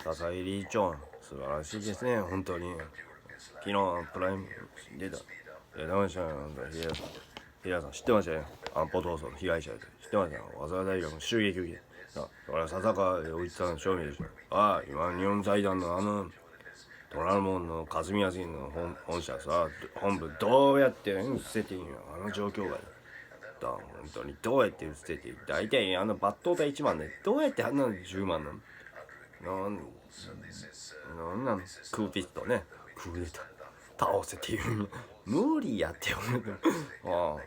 笹井理事長、素晴らしいですね、本当に。昨日プライム出た。出ましたよ、平さん知ってましたよ。安保闘争の被害者で知ってましたよ。早稲田大学の襲撃受け。これは笹川陽一さんの証明でしょ。今日本財団の虎ノ門の霞が関の本社さ、本部どうやって捨てていいの、状況が。本当にどうやって捨てていい。大体バット代1万でどうやってあんなの10万なの。なんなんクーピットね、クーデタ倒せっていう無理やって思う。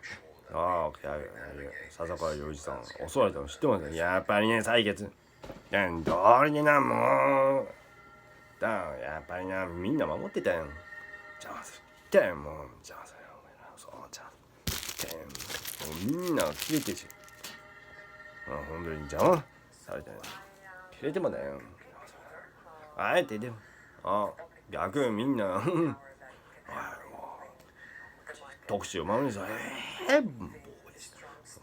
笹川陽一さん襲われたの知ってますよ。やっぱりね、採決どうにな、もうやっぱりな、みんな守ってたやん。じゃあ言ったやん、もうじゃあそうじゃあもうみんな切れてし本当に邪魔されたやん。切れてもだよ。あえてでも逆みんな特殊を守るさ。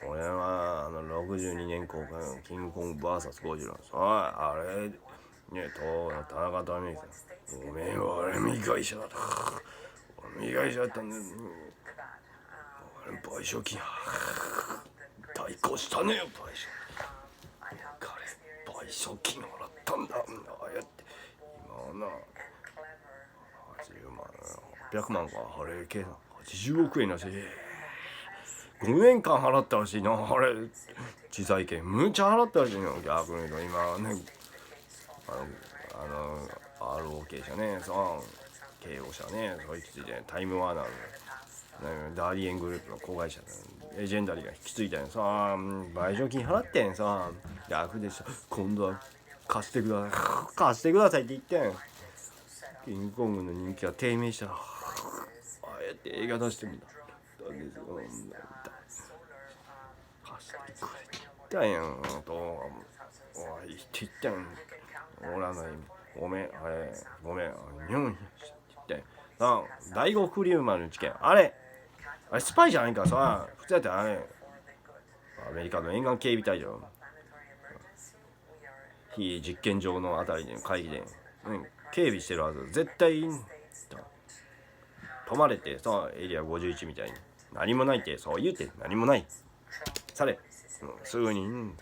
俺は62年公開のキングコング VS ゴジラさ、あれね、田中民生さん、おめえは俺未開者だった。俺未開者だったんだよ。俺賠償金代行したねよ。賠償金払ったんだ。ああやって今な80万800万か、あれ計算80億円らしい。5年間払ったらしいな、あれ知財権むちゃ払ったらしいの。逆に言うと今ね、ROK 社ね、慶応社ね、そいつでタイムワーナーのダーリエングループの子会社レジェンダリーが引き継いだんさ、賠償金払ってんさ。逆でしょ、今度は貸してくださいって言ってん。キングコングの人気が低迷したらああやって映画出してみただけですよ。貸してくれって言ったんやんと言ったん。おらないごめん日本にって第五クリューマンの事件、あれスパイじゃないかさ。普通やったらアメリカの沿岸警備隊長非実験場のあたりで会議で、警備してるはず。絶対止まれてさ、エリア51みたいに何もないってそう言うて、何もないされ、すぐに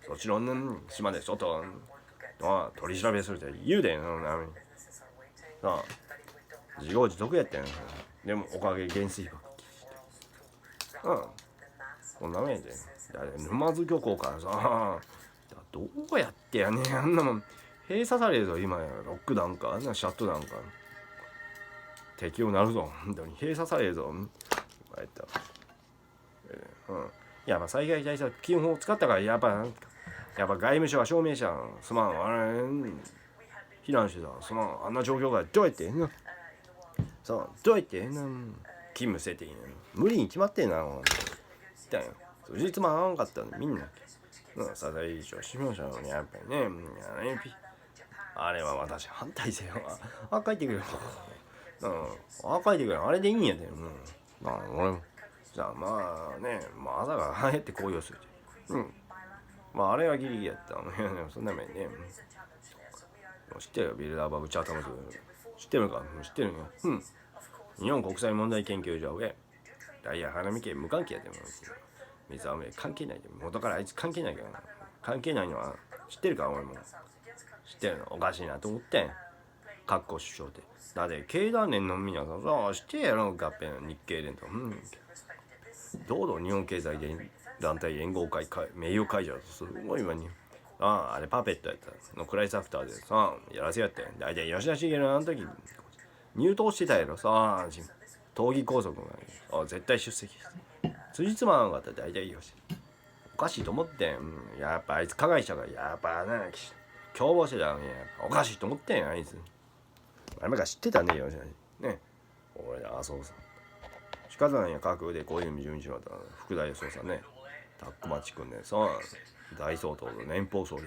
そちらの島で外取り調べするって言うで自業自得やったん。でもおかげ減衰ばこんなめんで沼津漁港からさ、どうやってやねん、あんなもん閉鎖されるぞ今や。ロックダウンかシャットダウンか適用なるぞ、本当に閉鎖されるぞ。やっぱ災害対策基本法を使ったから、やっぱ外務省は証明者すまん、避難してさ、すまん、あんな状況がどうやってどうやって勤務せていいの。無理に決まってんな。つじつま合わんかったのみんな謝罪理事長しましたのに、やっぱりね、あれは私反対せよ。書いてくれよ。書いてくれよ。あれでいいんやで。俺もじゃあ朝がああやって高揚するあれはギリギリやったの。そんな面ね。知ってるよ、ビルダーバグチャータムズ。知ってるか。知ってるよ。日本国際問題研究所へダイヤ花見家無関係やでも水は関係ないで、元からあいつ関係ないからな。関係ないのは知ってるか。俺も知ってるの。おかしいなと思ってん。各国首相ってだって経団連の皆さんさ知ってやろ、合併日経連とどうぞ日本経済団体連合会名誉会長とすごい今にあれパペットやったのクライスアフターでさやらせやったよ。だいたい吉田茂のあの時入党してたやろさ、党議拘束が絶対出席して辻褄合わなかったら大体よし。おかしいと思ってん。やっぱあいつ加害者がやっぱ共謀してたのにおかしいと思ってん。あいつ前から知ってたねよね。俺そうさ仕方ないや。架空で小泉純一郎と副大総裁ね、タックマチ君ねさ、大総統と連邦総理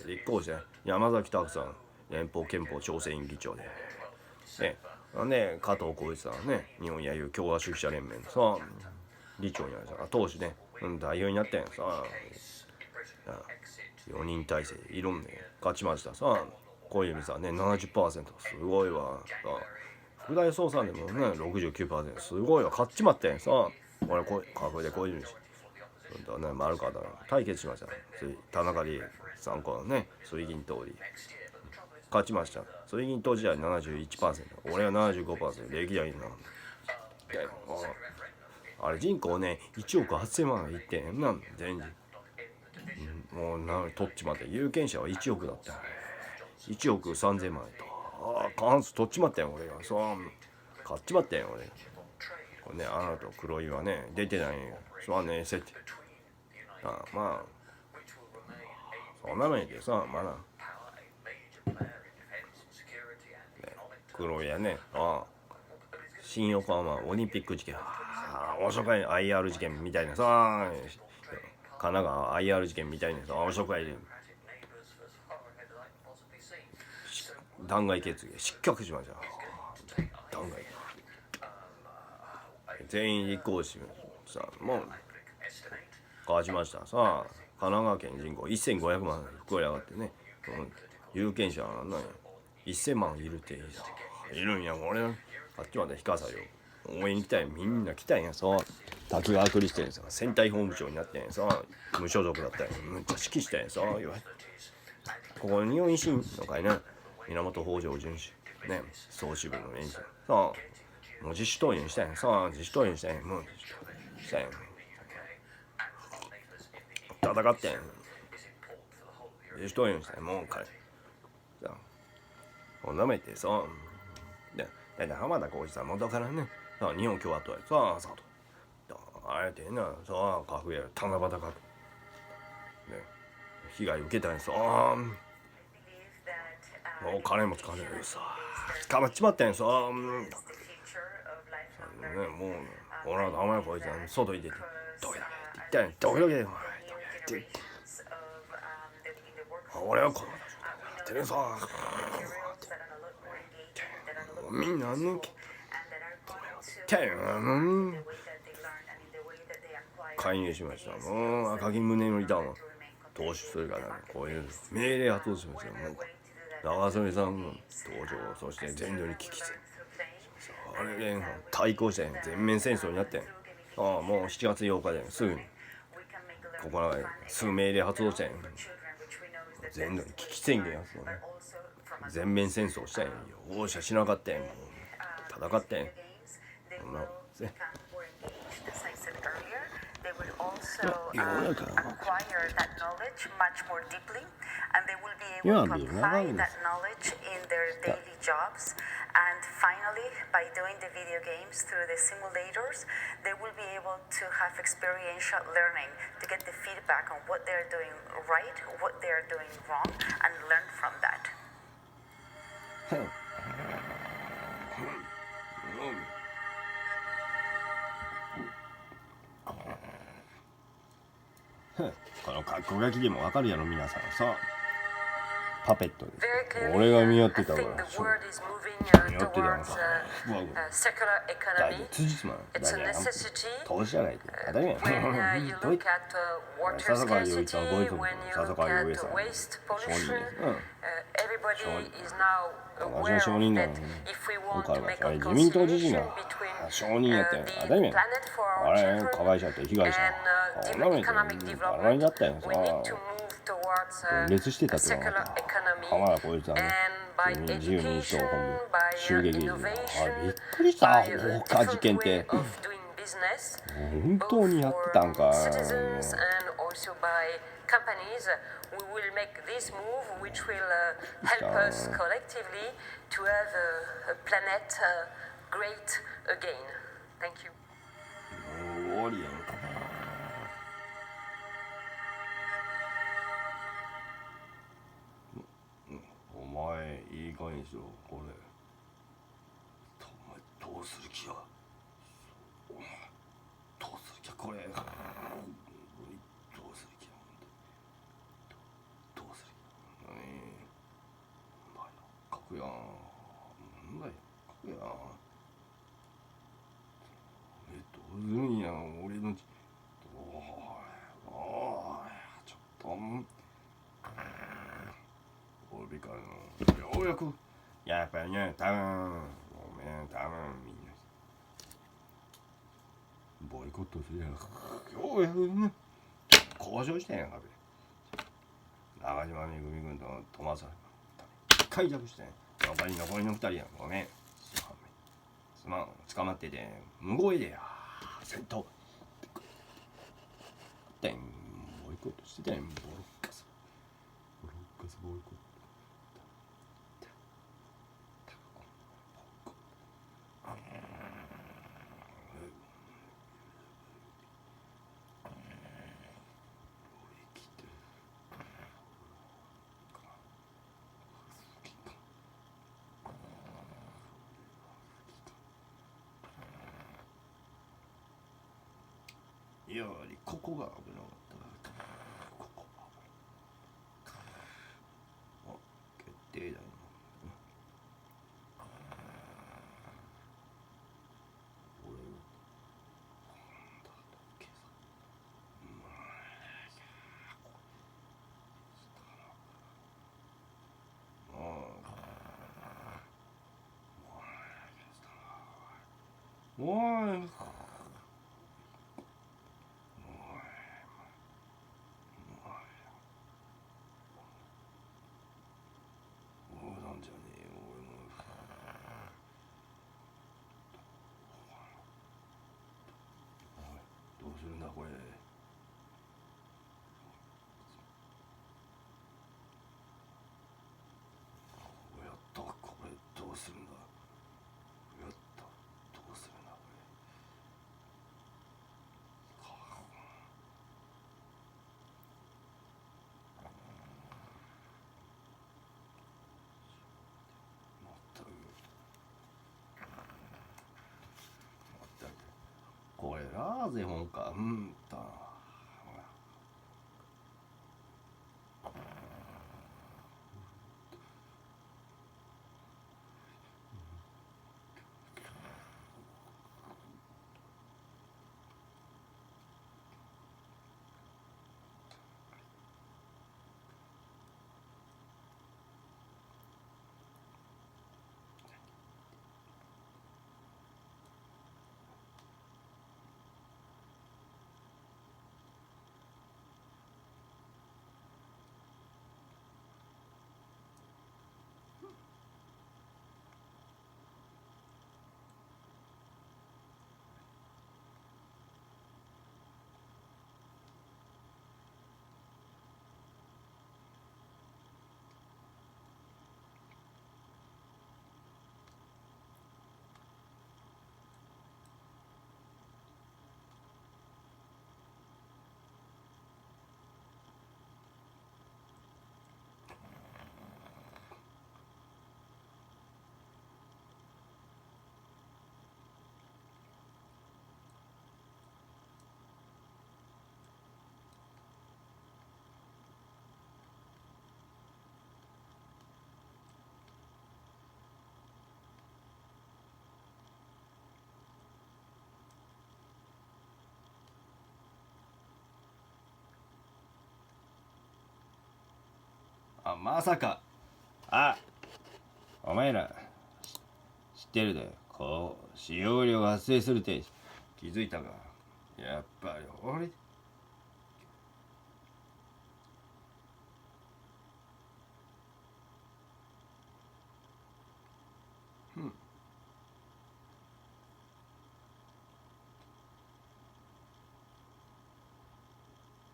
立候補して山崎拓さん連邦憲法調整員議長でなんで加藤浩一さんね、日本野球共和主義者連盟のさ議長になるさ、党首ね代表になったんやさ4人体制いろんな勝ちましたさ。小泉さんね 70%、 すごいわさ。副大総裁でもね 69%、 すごいわ、勝っちまったんやさ。俺これで小泉氏ね、丸川だ対決しました。田中理恵さんこのね水銀通り勝ちました。水銀当時は 71%、 俺は 75%、 歴代なあれ人口ね1億8000万いってんな全人、もう取っちまって、有権者は1億だった。1億3000万と、過半数取っちまったよ俺が。そう勝っちまったよ俺。これね、あなたと黒いはね出てないよ。そうねせってまあそんなのでさ、まだ、ね、黒いやね、新横浜オリンピック事件、面白い IR 事件みたいなさ、神奈川 IR 事件みたいなさ、面白いで弾劾決議失格しました。弾劾全員立候補しさ、もう勝ちましたさ。神奈川県人口1500万膨れ上がってね、有権者は何1000万いるっているんや。俺あっちまで氷川さんよ応援来たい、みんな来たんやさ。滝川クリステンさん選対本部長になってんやさ。無所属だったんや、むっちゃ指揮したんやさ。ここ日本維新の会ね、源北条淳氏ね、総支部の演者さあ、もう自主投入したんやさ。自主投入したんや、もうしたんや、戦ってん自主投入したんや、もう彼さあなめてさ。で浜田浩二さん元からねさ、日本共和党やさとあえてなさ、家父や七夕家父ね被害受けたんやさ。もう金も使われるさ、捕まっちまったんやさ。ね、もう俺らと浜田浩二さん外に出てどけだけって言ったんや。どけどけって言って俺はこのテレサみんな抜け介入しました。もう赤木宗則だもん投手するからね、こういう命令発動しましたよ。もう長曽根さんの登場、そして全土に危機戦、あれで対抗して全面戦争になってもう7月8日ですぐにここらですぐ命令発動して全土に危機宣言発動ね、全面戦争したんよ。容赦しなかったんよ。戦ってんね。世の中今ビール長いんです。And finally, by doing the video games through the simulators, they will be able to have experiential learning to get the feedback on what they're doing right, what they're doing wrong, and learn from that.この格好書きでもわかるやろ皆さんさ。パペットです。俺が見合ってたから。見合ってたのか。だいぶ辻褄だね。投資じゃないと。当たり前や。どういった笹川陽一さんはどういうこと笹川陽一さん。承認です。私は承認なのに。今回はあれ自民党自身が承認やったよ。当たり前や。あれ加害者って被害者。あらめてバラバラになったよさ。分裂してたってのが浜田浩一さんね、自由民主党本部襲撃時、びっくりした放火事件って本当にやってたんか。We will make this move which will help us collectively to have a planet great again. Thank you. 終わりやんか。お前いい加減にしろ。これお前どうする気や。どうする気やこれ。どうする気や。どうする気や。書くやん。なんだよ書くやん。どうするんや俺のちょっとリカのようやくやっぱりね、多分みんなボイコットするやん。ようやくね交渉してんやんかべ。長島めぐみ君と飛ばさ開拓してん。残りの2人やん。ごめん。すまん。捕まってて無声でや。戦闘。ボイコットしてたやん。ボロッカスボイコット。よりここが危なかったな。ここ決定だな。おいどうするんだこれ。やったこれどうするんだ。やったどうするんだこれ。これラーゼホンか。まさか。お前ら知ってるで。こう使用量が発生するって気づいたか。やっぱり俺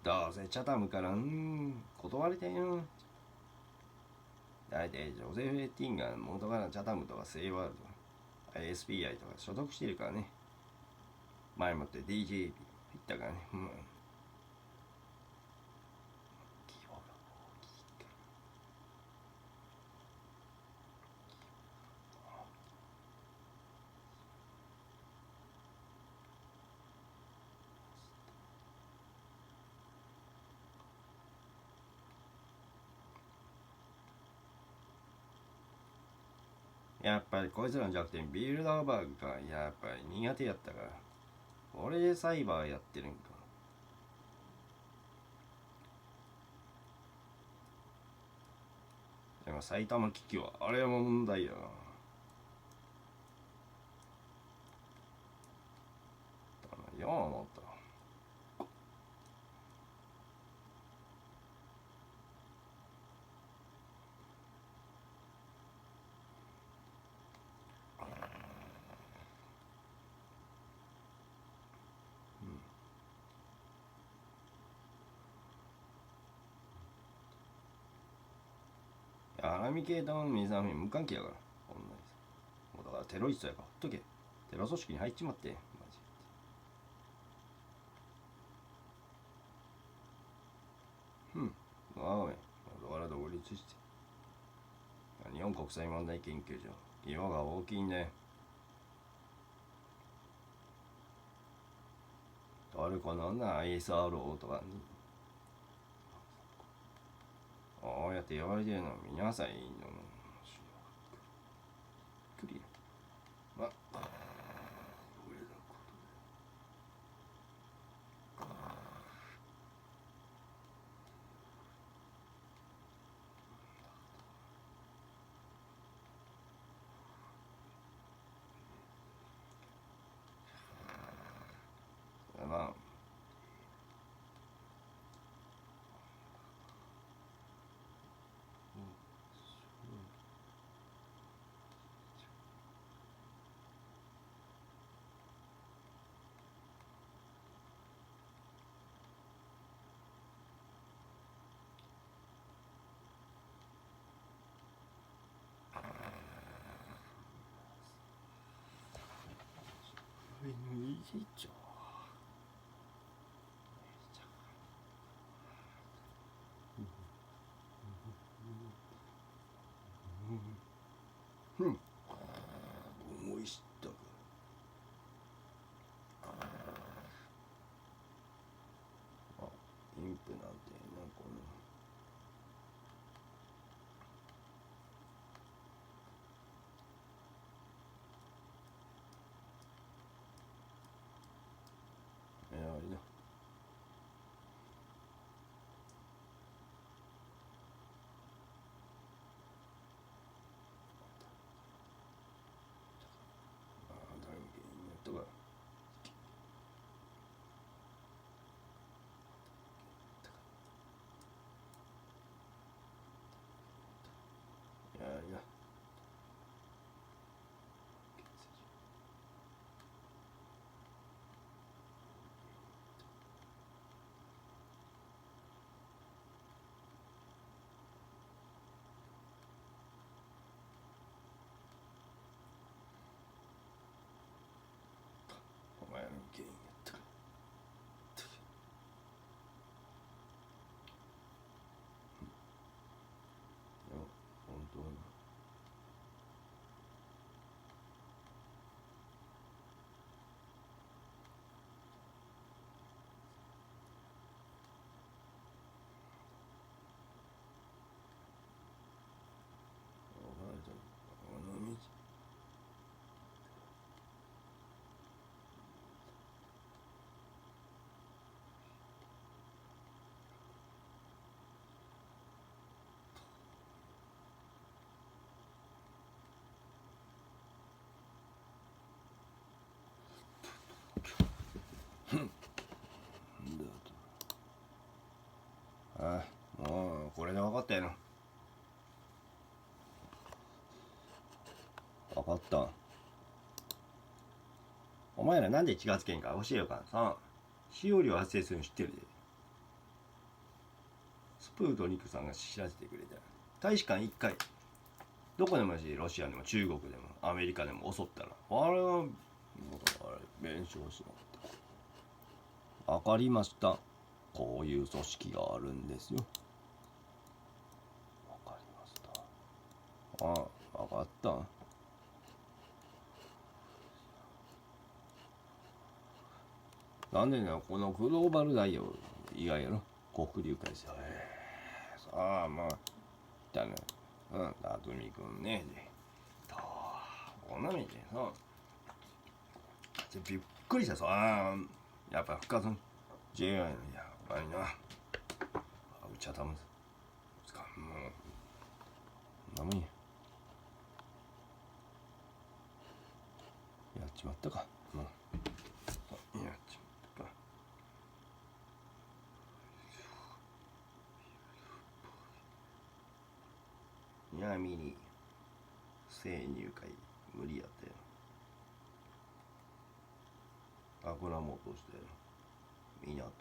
どうせチャタムから断れてんよ。大体ジョゼフ・レッティンガー元からチャタムとかセイワールド ISPI とか所属してるからね。前もって DJ 言ったからね。やっぱりこいつらの弱点ビルダーバーグか。やっぱり苦手やったから。俺でサイバーやってるんか。も埼玉危機はあれも問題やな。よう思った。アラミ系とミサフィン無関係やから。こんなにさ。もうだからテロリストやからほっとけ。テロ組織に入っちまって。マジ我が目、我々独立して。日本国際問題研究所。規模が大きいんだよ。トルコのな ISRO とかに。こうやって呼ばれてるの皆さんいいの。クリア。まあ、俺のことで。まあ、いいじゃん。思い知ったか。あ、インプなんてなんかいや、あれだ。とかいやいやお前の原因やったか。いや本当はな。ああ、もうこれで分かったやろ。分かった。お前らなんで気がつけんか教えようかさ。使用量発生するの知ってるで。スプートニクさんが知らせてくれた。大使館1回どこでもいいし、ロシアでも中国でもアメリカでも襲ったらあれは弁償しなかった。分かりました。こういう組織があるんですよ。分かりました。ああ、分かった。なんでね、このグローバル大王以外やろ。国流会社。さあ、まあ、だね。なとみくんね。で、こんなみてさ。びっくりしたさ。やっぱ復活。JI のやばいな。チャタムズ。寒い。やっちまったか。もうやっちまったか。闇に生入会無理やったよ。油も落として港。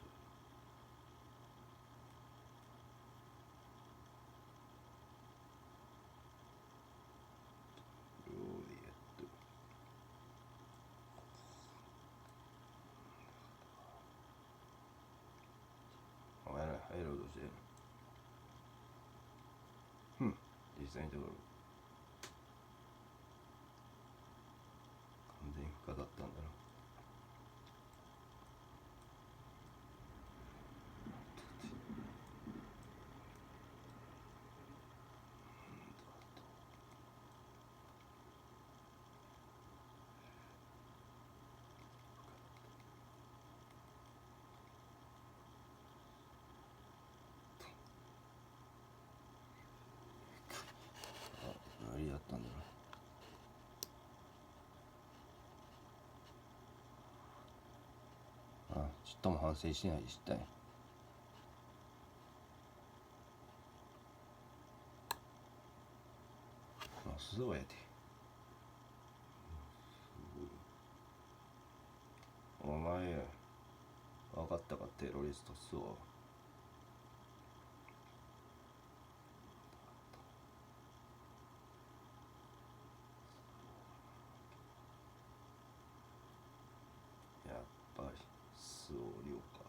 入ろうとしてる。実際のところ完全に深かったんだな。何やったんだろう。ちっとも反省しないで知ったんや。そうやで。お前分かったか、テロリストそう。やっぱり総領か。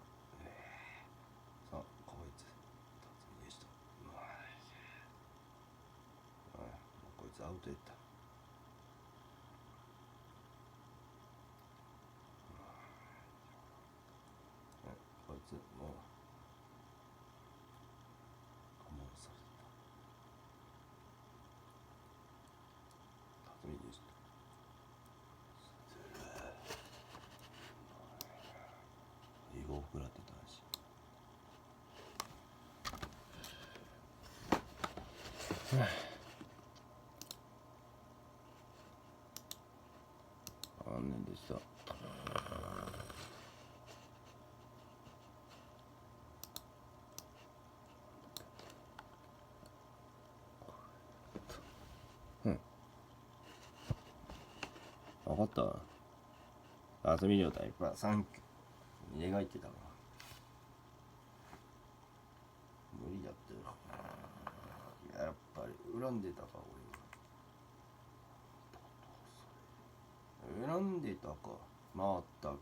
さあこいつ辰巳でした。こいつアウトやった。こいつもうカモンされた。辰巳でした。英語を食らってたし。残念でした。分かった。遊び量タイプは3描いてたわ。無理だってよ。やっぱり恨んでたか俺は。恨んでたか。まったく。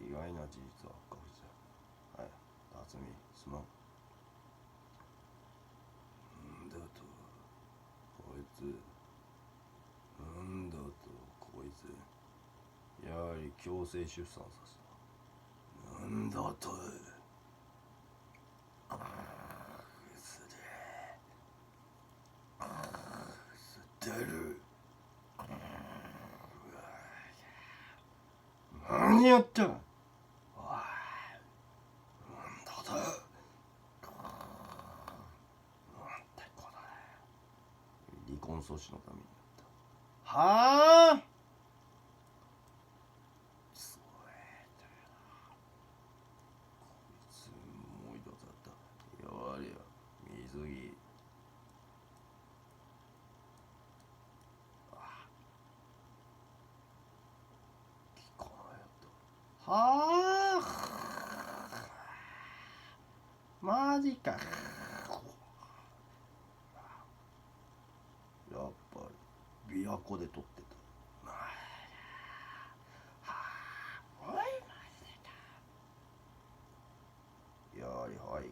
意外な事実はこいつ。はい、辰巳すまん。だとこいつ、なんだとこいつ、やはり強制出産させた。なんだと出る。何やったおい、なんだとなんてことだ。離婚阻止のためにやった。はあ、そうだよな。こいつもう一度だった。やれや水着。はあ、マジか。やっぱり琵琶湖で撮ってた。おいマジでか。やはり背後に、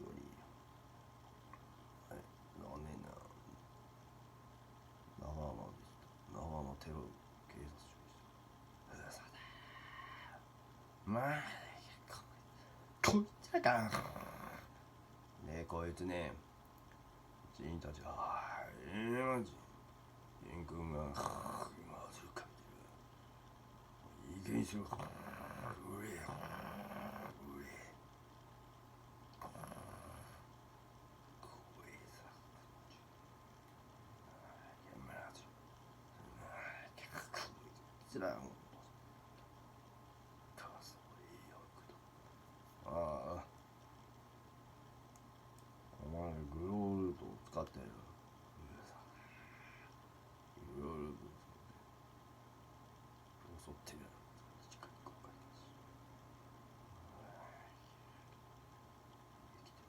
残念な長浜でした。長浜テロ警察署でした。まあこいこいつらかね、こいつね、人たちは人君がまずかいい加減しろ。ああ、お前グロールートを使ってる。グロールートを襲ってる。生きてる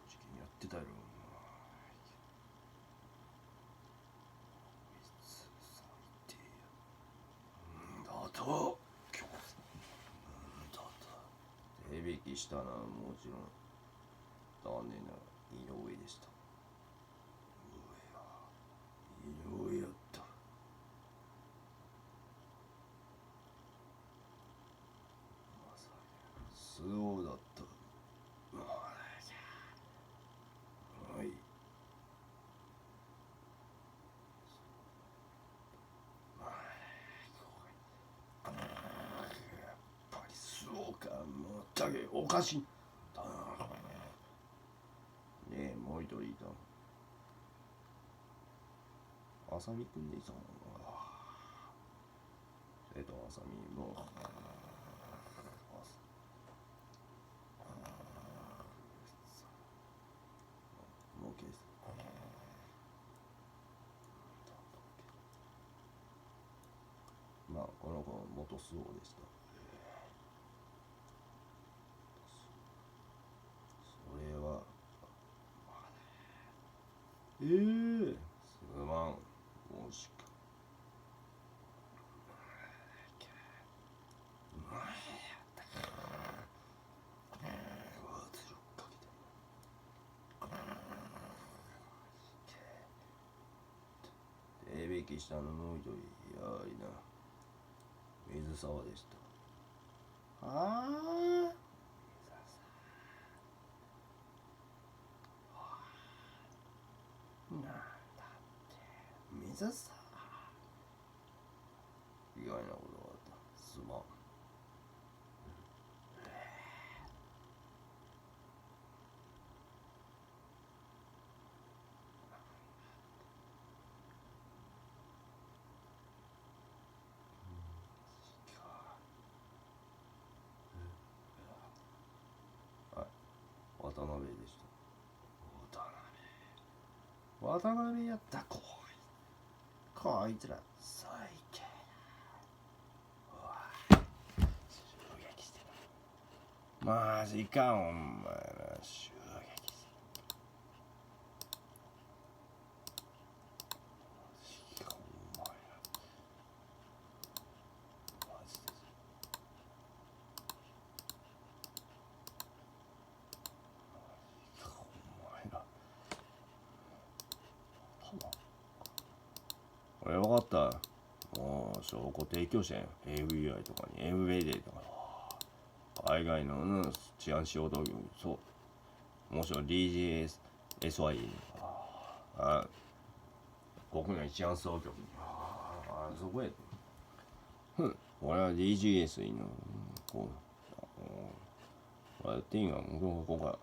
時期にやってたよ。と手引きしたのはもちろん残念な井上でした。井上やった。まさかそうだった。はい。だけおかしい。ねえ、もう一人いた。あさみくんでいたのか。あさみも。もうケース。まあ、この子は元スオでした。すまん、もしか。手引きしたのもう一人、やはりな、水沢でした。ああ。なんだって水さ意外なことがあった。すまん。はい、渡辺でした。渡辺やった。こいつら最低だ。襲撃してる。マジかお前ら。襲撃してる。マジかお前ら。マジで。マジかお前ら。俺分かった。もう証拠提供してん。FBI とかに MBA とか海外の、治安仕事業、そう。もしろ DGSY に国内治安総局にそこへ。俺は DGS のこうやっていいがここが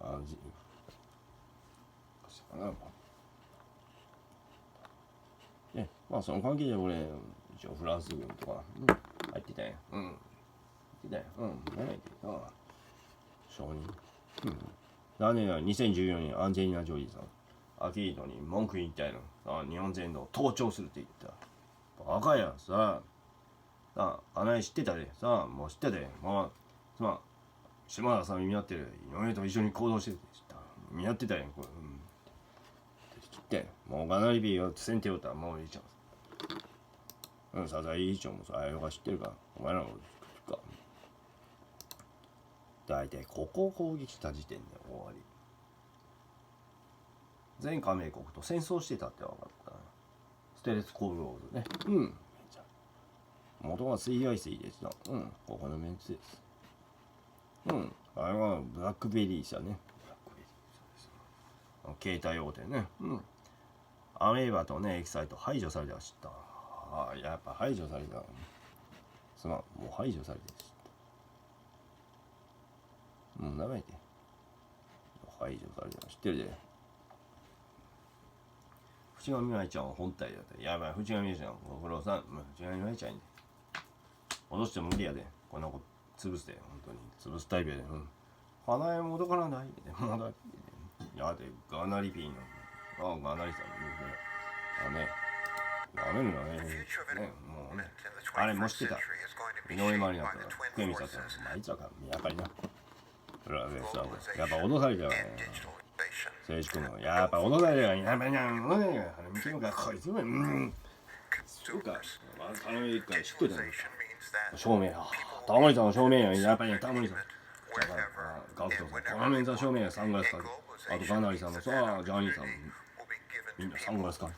まあその関係で俺一応フランス軍とか、入ってたんや。入ってたんや。何やってた承認。残念ながら2014年アンジェリーナ・ジョリーさんアキードに文句言いたいの。日本全土を盗聴するって言った。バカやさあ、穴井知ってたでさあ、もう知ってて、島田さん見合ってる井上と一緒に行動してて見合ってたやんこれ。切ってもうガナリビーをせんておったらもういいじゃん。佐々木議長もさ、あよが知ってるか。お前らのことか。大体ここを攻撃した時点で終わり。全加盟国と戦争してたって分かった。ステレスコールローズね。元は水害水ですな。ここのメンツです。あれはブラックベリー社ね。携帯大手ね。アメーバとね、エキサイト排除されては知った。やっぱ排除された。もう排除されて知った。もう長いで。排除されては知ってるで。淵上舞ちゃんは本体だった。やばい、淵上舞ちゃん、ご苦労さん。淵上舞ちゃんに。脅しても無理やで。こんなこと潰すで。本当に。潰すタイプやで。花江もどからないで。まだ。やで、ガナリピーの。ガナリさん。ダメるのね。もうね。あれも知ってた。井上真理だったら、福山さん。あいつらか。やっぱりな。やっぱ脅されたよ。政治君も。やっぱ脅されたよ。やっぱりな。見てるか、こいつも。そうか。あの一回知ってたよ。証明や。タモリさんの証明や。やっぱりタモリさん。ガクトさん。タモリさん証明や。サングラスかけ。あとガナリさんもさ、ジャニーさんも。みんなサングラスかけ。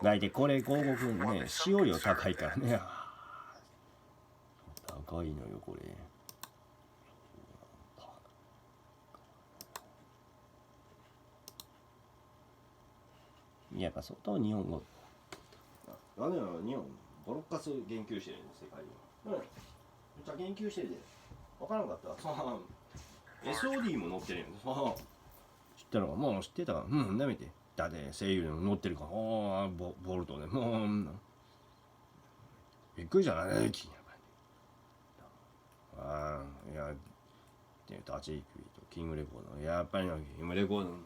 大体これ広告ね、使用料高いからね。高いのよ、これ。やっぱ相当日本語。なんで日本ボロッカス言及してるんです、世界では。めっちゃ言及してるで。分からなかった。SOD も載ってるんです。知ったのか、もう知ってたから。なめて。だって声優でも載ってるから。ボルトで。もう、びっくりじゃない。いや、立ち行くとキングレコード。やっぱりな、キングレコード。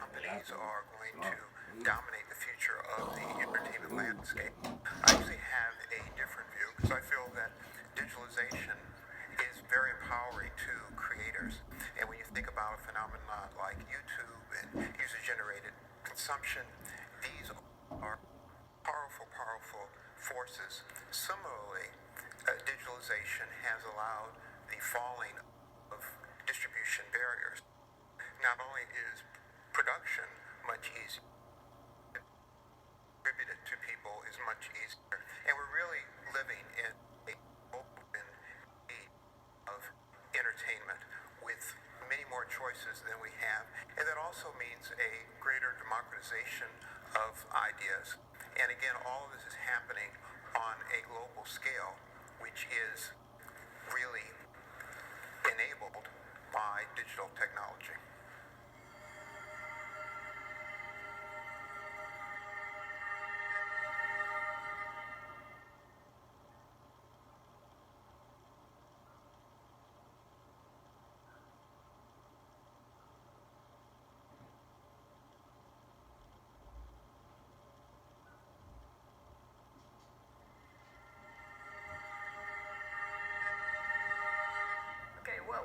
Companies are going to dominate the future of the entertainment landscape. I actually have a different view because I feel that digitalization is very empowering to creators. And when you think about a phenomenon like YouTube and user-generated consumption, these are powerful forces. Similarly, digitalization has allowed the falling of distribution barriers. Not only is production much easier, distributed to people is much easier, and we're really living in a open age of entertainment with many more choices than we have, and that also means a greater democratization of ideas. And again, all of this is happening on a global scale, which is really enabled by digital technology.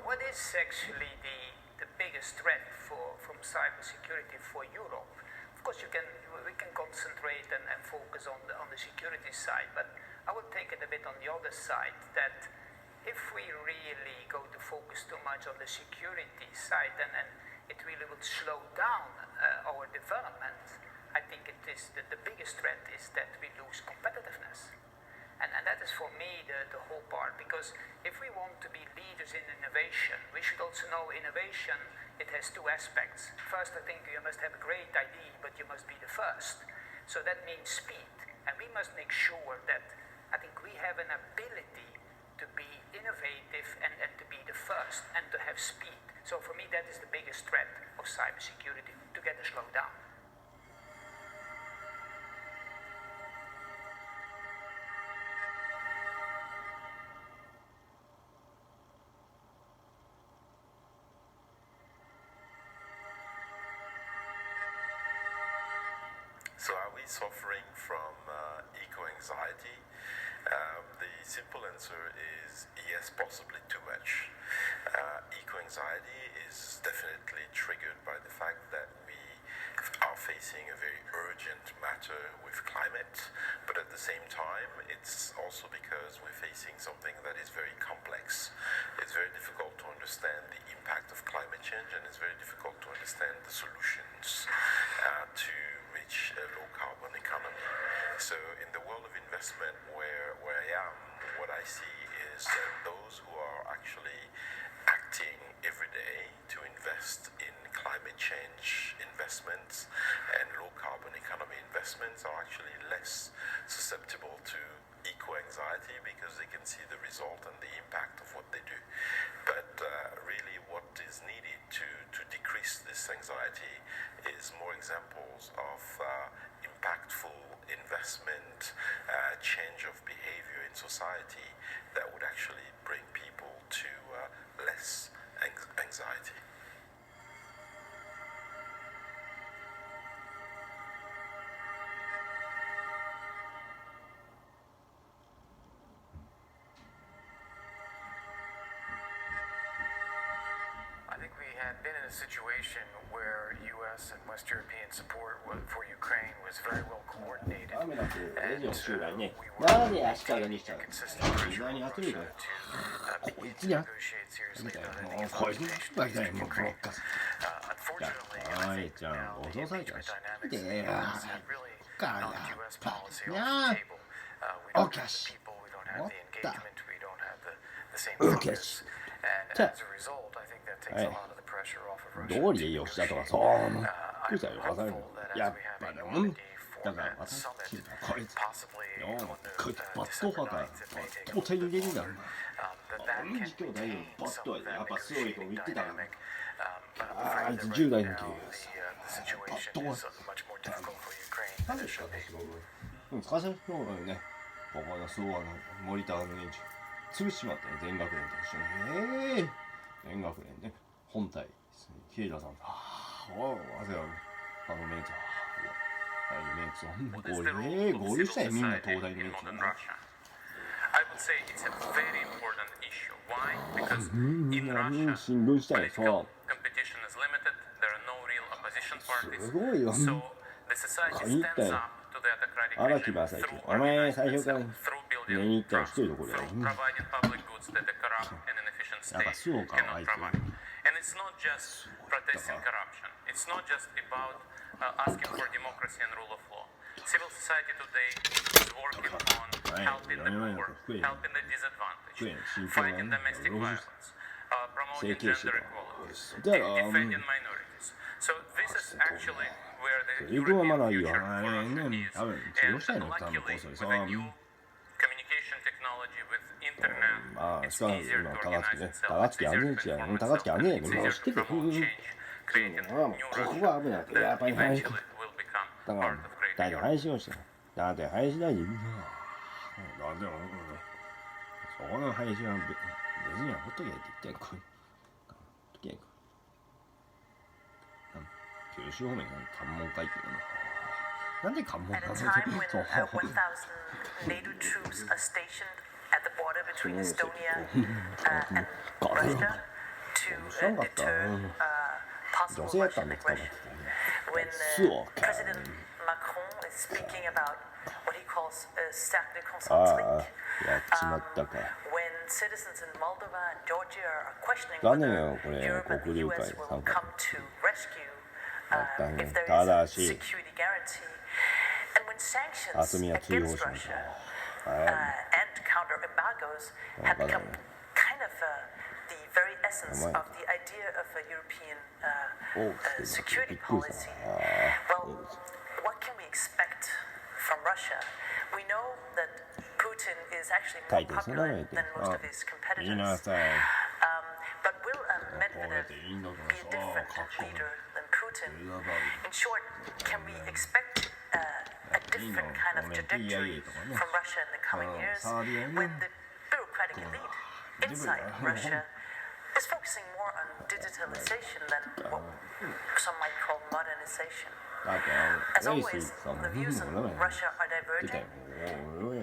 What is actually the biggest threat from cybersecurity for Europe? Of course, we can concentrate and focus on the security side, but I would take it a bit on the other side, that if we really go to focus too much on the security side, then it really would slow down our development. I think it is the biggest threat is that we lose competitiveness. And that is for me the whole part, because if we want to be leaders in innovation, we should also know innovation, it has two aspects. First, I think you must have a great idea, but you must be the first. So that means speed. And we must make sure that I think we have an ability to be innovative and to be the first and to have speed. So for me, that is the biggest threat of cybersecurity, to get a slowdown. So are we suffering from eco-anxiety? The simple answer is yes, possibly too much. Eco-anxiety is definitely triggered by the fact that we are facing a very urgent matter with climate, but at the same time, it's also because we're facing something that is very complex. It's very difficult to understand the impact of climate change, and it's very difficult to understand the solutions to reach a low-carbon economy. So in the world of investment where I am, what I see is that those who are actually change investments and low carbon economy investments are actually less susceptible to eco-anxiety because they can see the result and the impact of what they do. But really what is needed to decrease this anxiety is more examples of impactful investment, change of behavior in society that would actually bring people to less anxiety. I think we had been in a situation where U.S. and West European support for Ukraine was very well coordinated, and we were maintaining a consistent pressure on Russia to begin to negotiate seriously about ending its occupation of Ukraine. Unfortunately, I think now the engagement dynamics in the U.S. have really knocked U.S. policy off the table. We don't have the people, we don't have the engagement, we don't have the same focus, and as a result, I think that takes a lot of the pressure off of Russia. 道理吉田とかそうI'm くさいわさる hopeful that や as っ we have ぱ a り Normandy だから format 私 summit, こいつ possibly よ on こい the つバット December 派か 9th, it may take と a 手に little 入れ bit るだ longer. ろ That that 同 can じ兄弟 retain のバッ some ト of はや that っぱ強いと negotiating 言ってたの dynamic, but I'm あ afraid い that つ10 right 代の now 時 the situation is much more difficult for Ukraine 何 than で it すか should be. うん使わせるそうだよねここのすごい森田の連中潰しちまったね全学連と一緒に全学連ね本体ケイダさんおお汗があのメンツメンツ合流したよみんな東大のメンツ I would say it's a very important issue. Why? Because in Russia, 新聞したよそう competition is limited. There are no real opposition parties. すごいよ So the society stands up to the autocratic 荒 regime 木正 through 幸お前 organizing 最初から itself, through 年 building に1回 trust, 一人でこれ through providing public goods that the corrupt and inefficient やっぱ state そうかあ cannot いつ provide. And it's not just protesting corruption. It's not just about asking for democracy and rule of law. Civil society today is working on helping the poor, helping the disadvantaged, fighting domestic violence, promoting gender equality, defending minorities. So this is actually where the European future for Russia is. And luckily, with the new communication technology, with internet, it's easier to organize itself, it's easier to inform itself, it's easier to promote change, creating new Russia that eventually will become だから part of だ greater って Europe. 配信をしてだって配信大臣なんでもそこの配信は別にほっとけって言ってんこいほっとけんか九州方面に関門会っていうのなんで関門 At な a の time when そう 1,000 NATO troops are stationed at the border between Estonia and Russia to deter possible Russian aggression, when President Macron is speaking about what he calls a cercle ああ concentrique, やっちまったか when citizens in Moldova and Georgia are questioning 残念 whether よこれ Europe and 国 the 有会 US will 参加 come to rescue だったね if there た is だ a し security guarantee, and when sanctions 厚みは通用 against しない Russia はい and counter embargoes have become kind of the very essence of the idea of a European security policy. Well, what can we expect from Russia? We know that Putin is actually more popular than most of his いいな competitors. さい But will Medvedev be a different leader than Putin? In short, can we expect a different kind of trajectory from Russia in the coming years when the bureaucratic elite inside Russia is focusing more on digitalization than what some might call modernization? だって As レイス always, さん the views of も Russia are 出たよ diverging. おい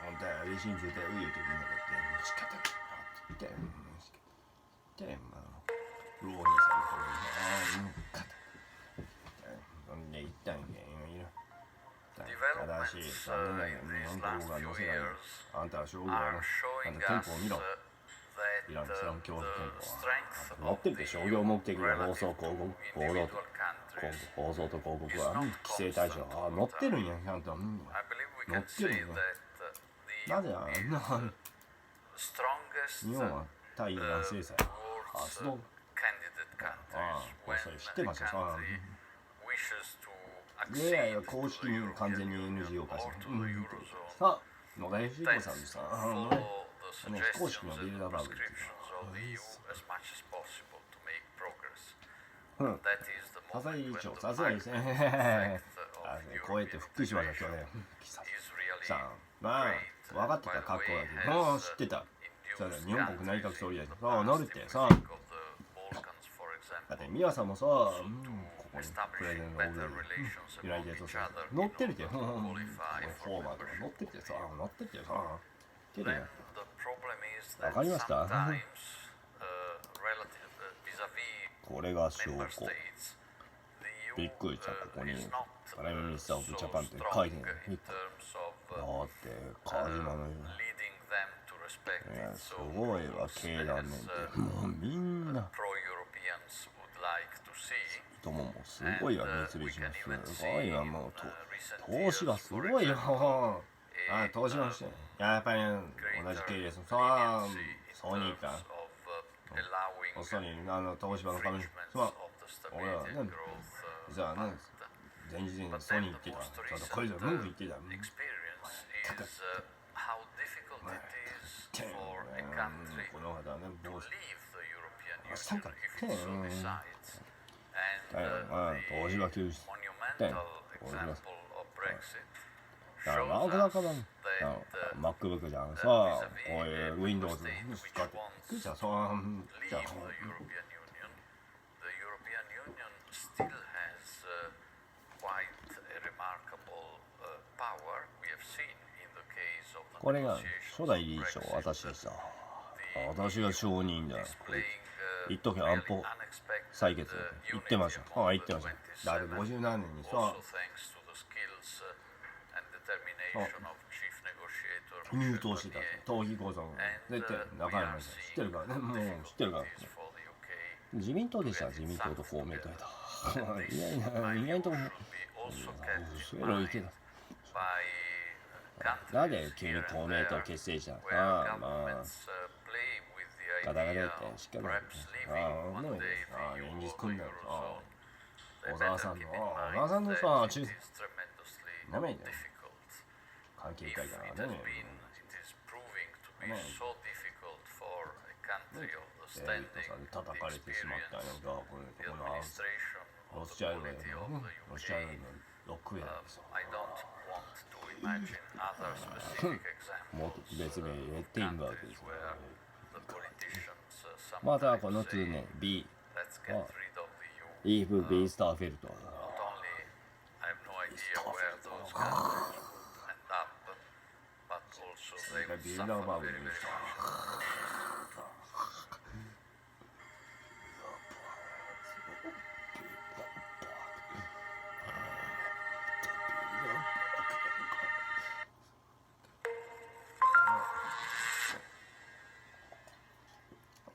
本当はレシン絶対言うてみんなだって仕方ないって言ったよ言ったよローニーさんの方にああ肩なんで言ったんやいる正しい残念だよなんか僕が載せないあんたは将棋だなあんた憲法見ろイラン知らん共和憲法は載ってるで商業目的の放送広告放送と広告は規制対象あ載ってるんやちゃんと載ってるんやなぜあんな日本は対イラン制裁 supports candidate countries when a country wishes to いやい accede や to 公式 the に完全 European に Union NG 化し or て to the Eurozone さあ野田由紀子 tends さんでさ to ね follow the ね非公式の suggestions ビル and ダーバーグ prescriptions of the EU as much as possible to make progress. うん That is the さすが moment に when 一応 the さすがにです macro ね effect あ of こうやって European 福島が今 integration 日ね is really さあまあ great. 分かってた By the 格好 way, だけどもう has 知ってたさあ induced 日本国内閣 countries 総理大 in 臣 the さあ乗るっ past て in さ the wake of the Balkans, for だって example, 宮さんもさ、ここにプレゼ establishing ント better をユ relations ナイ among テッド each さ other 乗 in ってるって order to qualify フ for ォーマットが乗って membership るって of さ the EU. 乗ってるってさけど Then ね the problem is わ that かりました sometimes relative vis-a-vis これが証 member 拠 states, the びっ EU くりしたここに is not プライムミニスターオ so ブジャパンって strong 書いてない in terms of だって川島の leading them to respect いや its す own ごいわ rules 経団連 as ってもうみんな pro-Europeans would like to see. 人ももうすごいわ And, 三菱 we も can even すごい see わ in, もうと recent 投資が years, す for ごいよ example, あ投資もしてやっぱり同じ系列のさ leniency in ソニー terms か of allowing ソニー東芝の株主 infringements そう of the 俺は Stability ね and Growth じゃあね Pact. 前日に But ソ then ニー the 行ってた most ちょっと recent これじゃ文句言ってた experience is how difficult it is て for a country この方はね to もう leave the European 明日 Union か if it so decides. And だよまあ投資は休止 monumental Then, example of Brexit だから shows マークだ us から that MacBook じゃんさこういう Windows 使ってびっくりしたさじゃ leave あ the European Union, the European Union still has quite a remarkable power. We have seen in the case of the これが negotiations 初代理事長 of Brexit, 私でした the 私が承認だ displaying 一時 really 安保 unexpected 採決言ってました unity あ言って among まし the ただって50 27, 何年にさ also thanks to the skills and determination of Chief Negotiator 入党してた Barnier. 党議構造が And 絶対 we 中 are 山さん知っ seeing てるからねもう difficult 知ってるから difficulties for the UK. 自民党でした自民党と公明党やったいやいや意外と should be also kept 嘘 in やろ言って mind た by なんで countries 急 here に and 公明党 there 結成した where ああまあ governments play with the ガタガタ idea って of しっかりあ perhaps leaving あ one ね day あ the 連 euro 日 or 組ん the だよあ eurozone. They 小沢 better さん keep の in 小 mind 沢さんの that さ it 中 is tremendously なめんだよ difficult. 関係 If 会だ it から has ね been, it is proving to be Amen. so difficult for a country of the さ standing, 叩 the かれてしまったよ experience, がこれ the この administration ロ of ス the チャイルド quality の of ロ the スチャイル UK. ドのロックウェアですよ I don't want to imagine other specific もっと examples 別名レッティンガーです where the politicians またこ sometimes の通 say, ね B let's get rid of the EU. リーブ・ビースターフェルト Not only I have no idea where those countries would end up, but also they would suffer very, very much.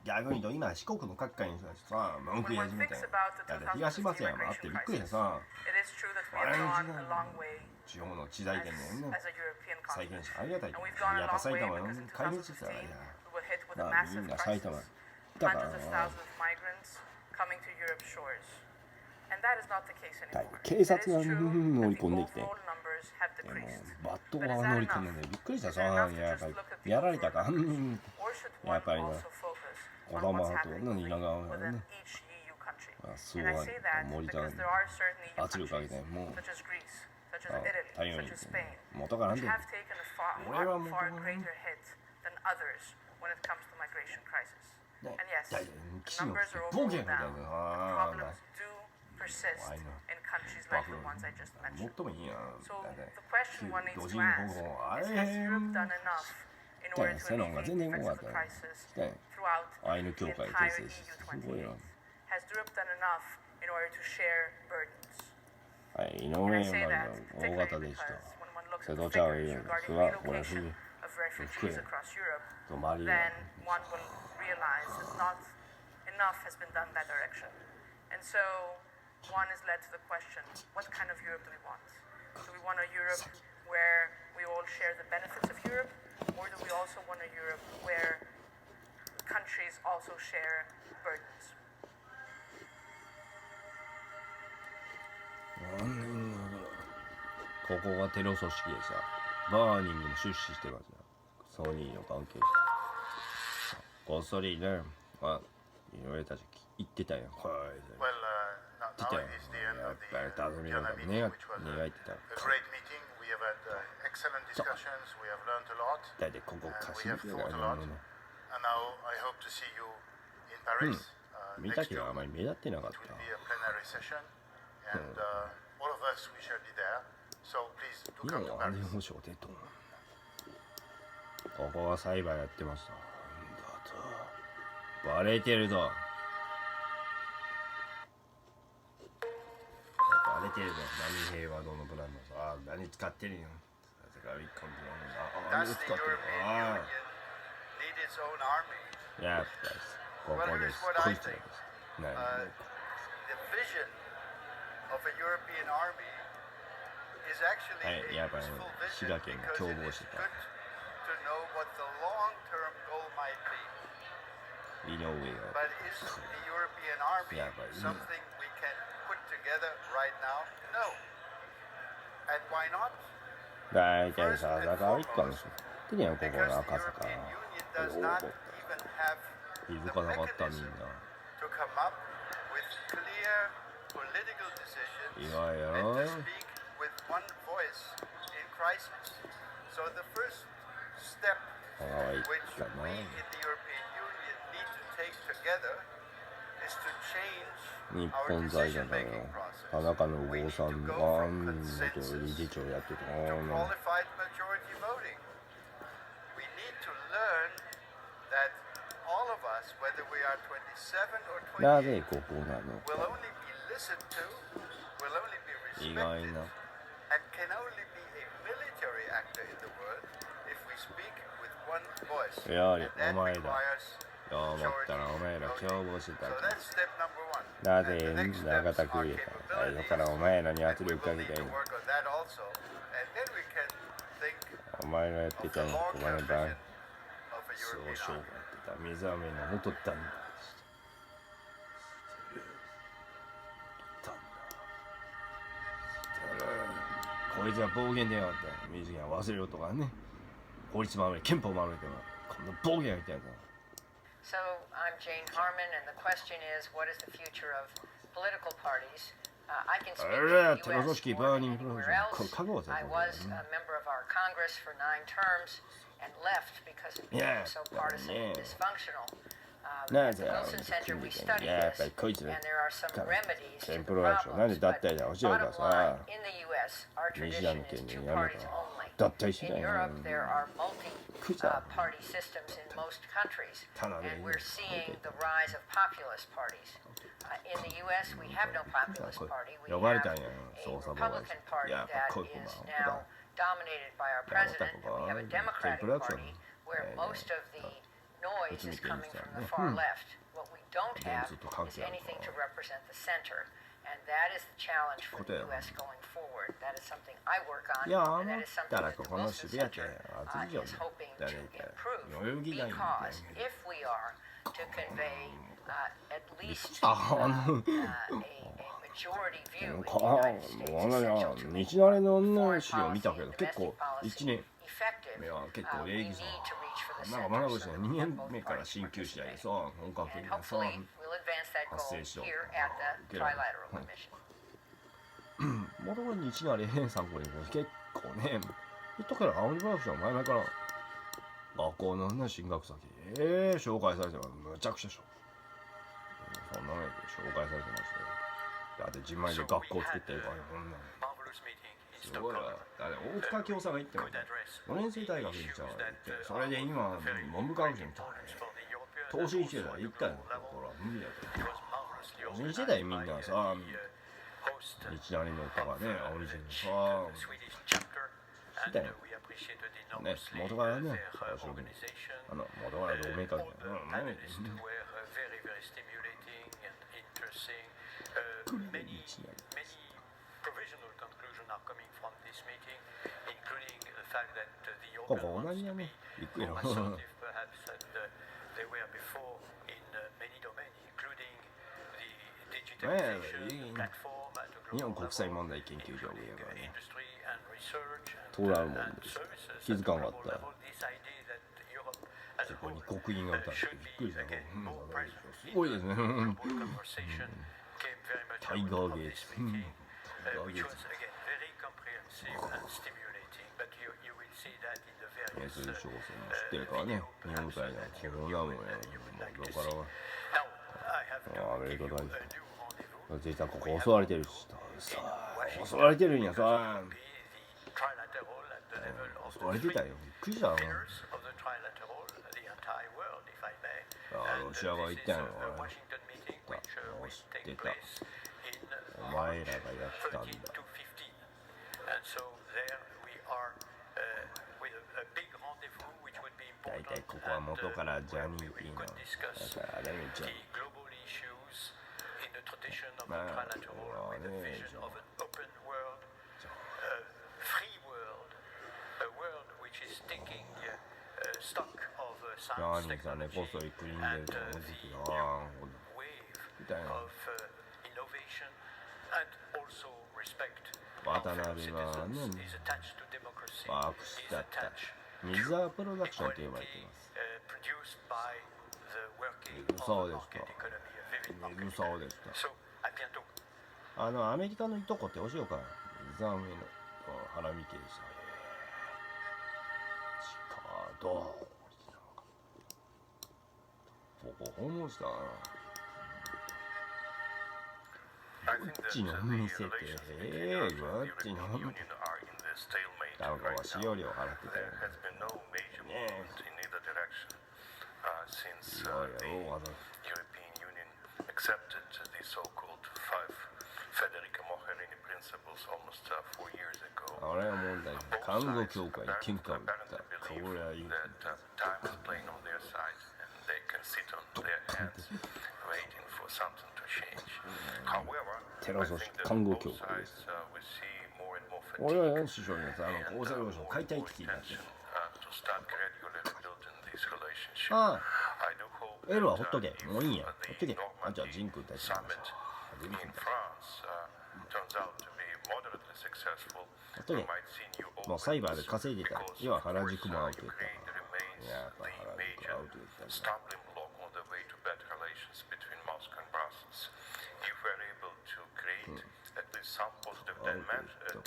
逆に言うと今四国の各界の人たちさ文句言い When 始 one めた thinks よ about the だって東松山あってびっくりしてさ it is true that we have gone a long way 地方の地財権でね as a European 再 continent. 建してありがたい And we've gone や a っぱ long 埼 way 玉 because in 壊滅してたらい 2015 や we were hit with a まあみ massive んな埼玉 crisis. だから Hundreds of thousands of migrants coming to Europe's shores. And that is not the case anymore. 警察 It が is true 乗り that the 込んできて overall numbers have でも decreased. バットが乗り込んでねびっくりしたさやっぱりやられたか Or should one やっぱりね also focus 子 on 供 what's と happening 何稲川が within ね each EU country? す And ご I い say that 森田 because there are certain EU 圧力かけ countries, てもう such as Greece, such as 太陽 Italy, に such as Spain, 元からなん which で have taken a far, 俺は元 far 々 greater hit than others when it comes to migration crisis. ね And yes, だい the 騎士の numbers are 冒 overall 険みたい down. な The あ problems do persist Why not? in countries バ like フ the ones I just も mentioned. っともいいやん So だって the question one needs 土 to 人保 ask 護あ is, れ has Europe done enough in order to 世論が alleviate 全 the 然動 effects か of っ the たよ crisis で throughout アイヌ the 協会 entire 結成してすごい EU28? な Has Europe done enough in order to share burdens? はい井 And 上 I say 山 that 大 particularly 型で because した when one looks 瀬 at 戸 the ちゃん figures 言う regarding それはこれ relocation 冬 of refugees across Europe, とマリー then one will realize that not enough has been done in that direction. And so one is led to the question, what kind of Europe do we want? Do we want a Europe where we all share the benefits of Europe? Or do we also want a Europe where countries also share burdens. ここがテロ組織でさ、バーニングも出資してますよ。ソニーの関係者。こっそりね、俺たち言ってたよ。これで。言ってたよ。やっぱり頼みの願いってた。だいたいここ貸し抜けだよね。見たけどあまり目立ってなかった。今の安全保障でとここは裁判やってました。バレてるぞ。バレてるぞ。何平和堂のブランドさ。何使ってるよ。何使ってる。やっぱりここです。こいつらです。何はい、やっぱり滋賀県が共謀してた。井上がやっぱり大体さ、坂一個の人ってね、ここの赤坂。気づかなかったみんな。いやよ。with one voice in crisis. So the first step which we in the European Union need to take together is to change our decision-making process. We need to go from consensus to qualified majority voting. We need to learn that all of us, whether we are 27 or 28, will only be listened to, will only be respected, and can only be a military actor in the world if we speak with one voice. And that requires majority voting. So that's step number one. And the next step is our capabilities. And we'll need to work on that also. And then we can think of the long-term vision of a European army. こいつは暴言でやがった。水着は忘れろとかね。法律守れ、憲法守れてもこんな暴言やりたいから。So I'm Jane Harmon, and the question is, what is the future of political parties? I can speak for the U.S. more than anywhere else. I was a member of our Congress for 9 terms and left because it became so partisan and dysfunctional. At the Wilson Center, we studied this, and there are some remedies to the problems. But bottom line, in the U.S., our tradition is 2 parties only. In Europe, there are multi-party systems in most countries, and we're seeing the rise of populist parties. In the U.S., we have no populist party. We have a Republican Party that is now dominated by our president, and we have a Democratic Party where most of the noise is coming from the far left. What we don't have is anything to represent the center, and that is the challenge for the U.S. going forward. That is something I work on, and that is something that the Wilson Center is hoping to improve, because if we are to convey at least a majority view in the United States, essential to make foreign policy and domestic policy effective, we need to reach for the center. So we have both parties participating. And hopefully we'll advance that goal here at the Trilateral Commission. もともと日なれへん参考に結構ね、言っとくから青森バークは前々から学校のね進学先紹介されてます。むちゃくちゃそんなので紹介されてまして、だって自前で学校作ってるからこんなのすごいわ。だって大塚教さんが言っても4年生大学に行っちゃうって、それで今文部科学省に投資してたら行ったよ。ほら無理だと投資してたよみんなさ、日なりの歌がね青森人にさしたよね、元からね元から同盟関係何でここ同じだね行くよ日本国際問題研究所が言えばね通らんもんです気づかんかったここに刻印が打たれてびっくりしたすごいですねタイガーゲーツタイガーゲーツそういう小説も知ってるからね日本海のこんなもんやだからアメリカ大使実はここ襲われてるしさ襲われてるんやさ襲われてたよびっくりしたロシアが言ったんやろ知ってたお前らがやったんだ大体ここは元からジャニー P のだからあれみちゃうまあね何さねこそいくんでると思ってきたみたいな渡辺はねワークしたった水沢プロダクションと呼ばれていますそうですかそうですかアメリカのいとこっておしようか水沢の花見家でしたチカドここ訪問したなどっちの店ってどっちのなんかは使用料払ってたよねいやいやわざあれは問題看護協会に喧嘩を売ったこれは言うテロ組織看護協会です俺は師匠に厚生労働省解体危機になってるああ L はほっとけもういいんやほっとけあんたはジンク大使ほっとけもうサイバーで稼いでた要は原宿もアウト言ったやっぱ原宿アウト言ったsome positive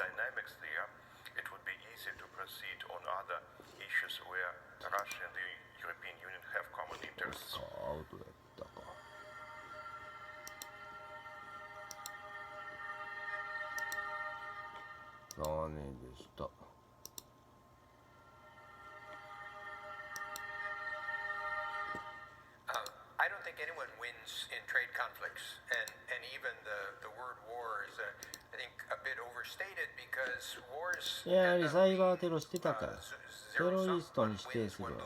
dynamics there, it would be easy to proceed on other issues where Russia and the European Union have common interests. アウトだったか。残念でした。I don't think anyone wins in trade conflicts, and even the word war is, I think, a bit overstated because wars. いや、サイバーテロしてたから、テロリストに指定するわ。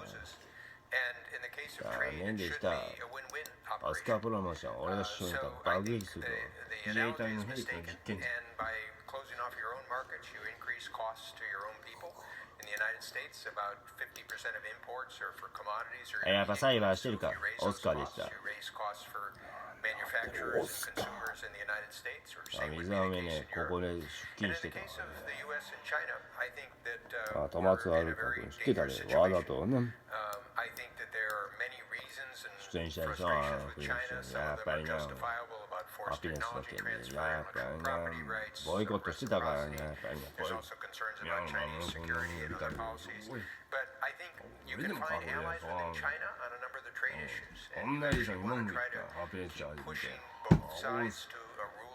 残念でした。アスカープロモーション、俺が主将にいた爆撃するわ。自衛隊の兵器の実験。やっぱサイバーしてるか、オスカーでした。オスカー。水はめね、ここで出勤してたわ。トマツあるか知ってたで、わざとね。出演したでしょ、やっぱりな。ハピネスの件で、やっぱりな。ボイコットしてたからね、やっぱりね。いや、そんなにやりたいのすごい。俺でもかっこいいやん、そんなにさ、今まで言ったハピネスチャージ見て。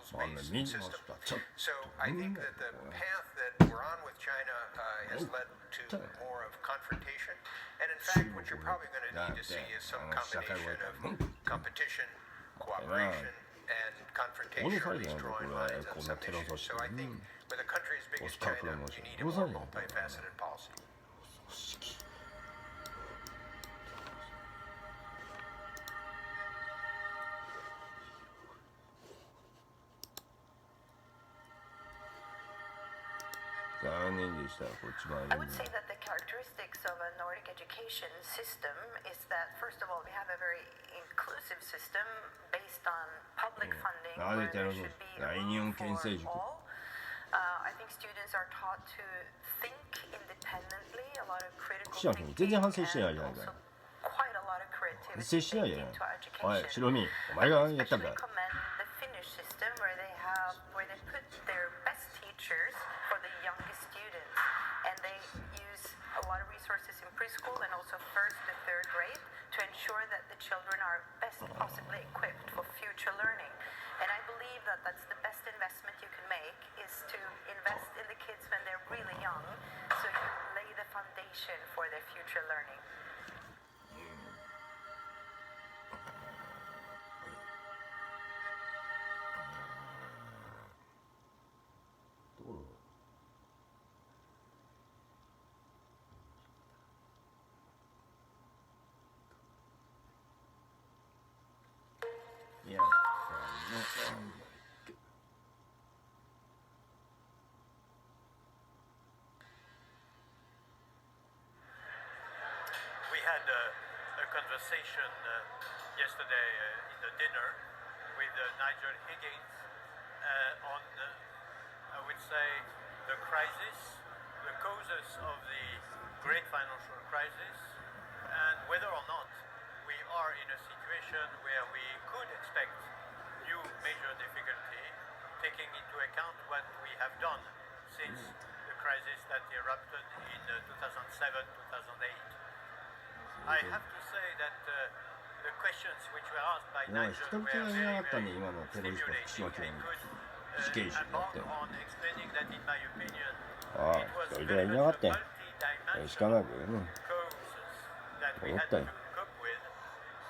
みんなした、ちょっと。So I think that the path that we're on with China has led to more of confrontation. And in fact, what you're probably going to need to see is some combination of competition, cooperation, and confrontation, or at least drawing lines on some issues. So I think with a country as big as China, you need a more multifaceted policy. I would say that the characteristics of a Nordic education system is that, first of all, we have a very inclusive system based on public funding where there should be room for all. I think students are taught to think independently, a lot of critical thinking, and also quite a lot of creativity baked into education. I especially commend the Finnish system where they put their best teachers for the youngest students, and they use a lot of resources in preschool and also first to third grade to ensure that the children are best possibly equipped for future learning. And I believe that that's the best investment you can make, is to invest in the kids when they're really young, so you lay the foundation for their future learning. We had a conversation yesterday in the dinner with Nigel Higgins on, I would say, the crisis, the causes of the great financial crisis, and whether or not we are in a situation where we could expect new major difficulty, taking into account what we have done since the crisis that erupted in 2007-2008. I have to say that the questions which were asked by Nigel were very, very stimulating. I could embark on explaining that, in my opinion, it was very much a multi-dimensional causes that we had to cope with.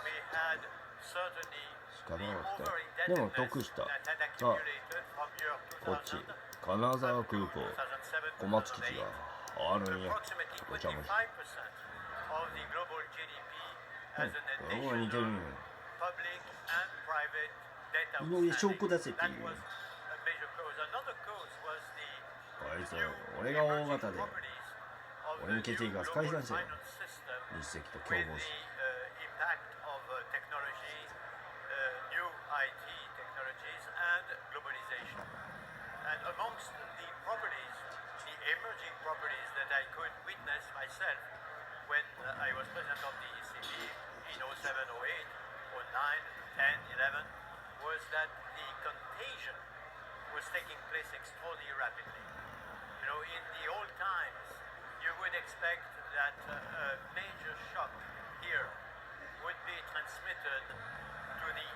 We had certainly the over-indebtedness that had accumulated from year 2000 to 2007 approximately 25% of the global GDP as a nation, public and private debt outstanding. That was a major cause. Another cause was the new emerging properties of the new global finance system with the impact of technology, new IT technologies and globalization. And amongst the properties, the emerging properties that I could witness myself when I was president of the ECB in 07, 08, 09, 10, 11, was that the contagion was taking place extraordinarily rapidly. You know, in the old times, you would expect that a major shock here would be transmitted to the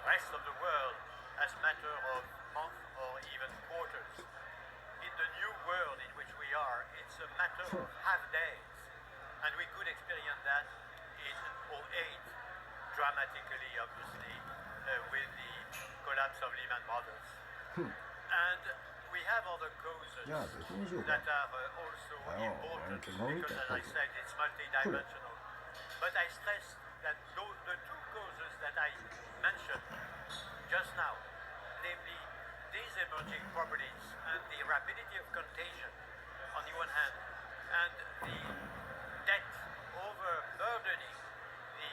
rest of the world as a matter of months or even quarters. In the new world in which we are, it's a matter of half days. And we could experience that in 08, dramatically, obviously, with the collapse of Lehman Brothers. And we have other causes that are also important because, as I said, it's multidimensional. But I stress that the two causes that I mentioned just now, namely these emerging properties and the rapidity of contagion on the one hand, and the debt overburdening the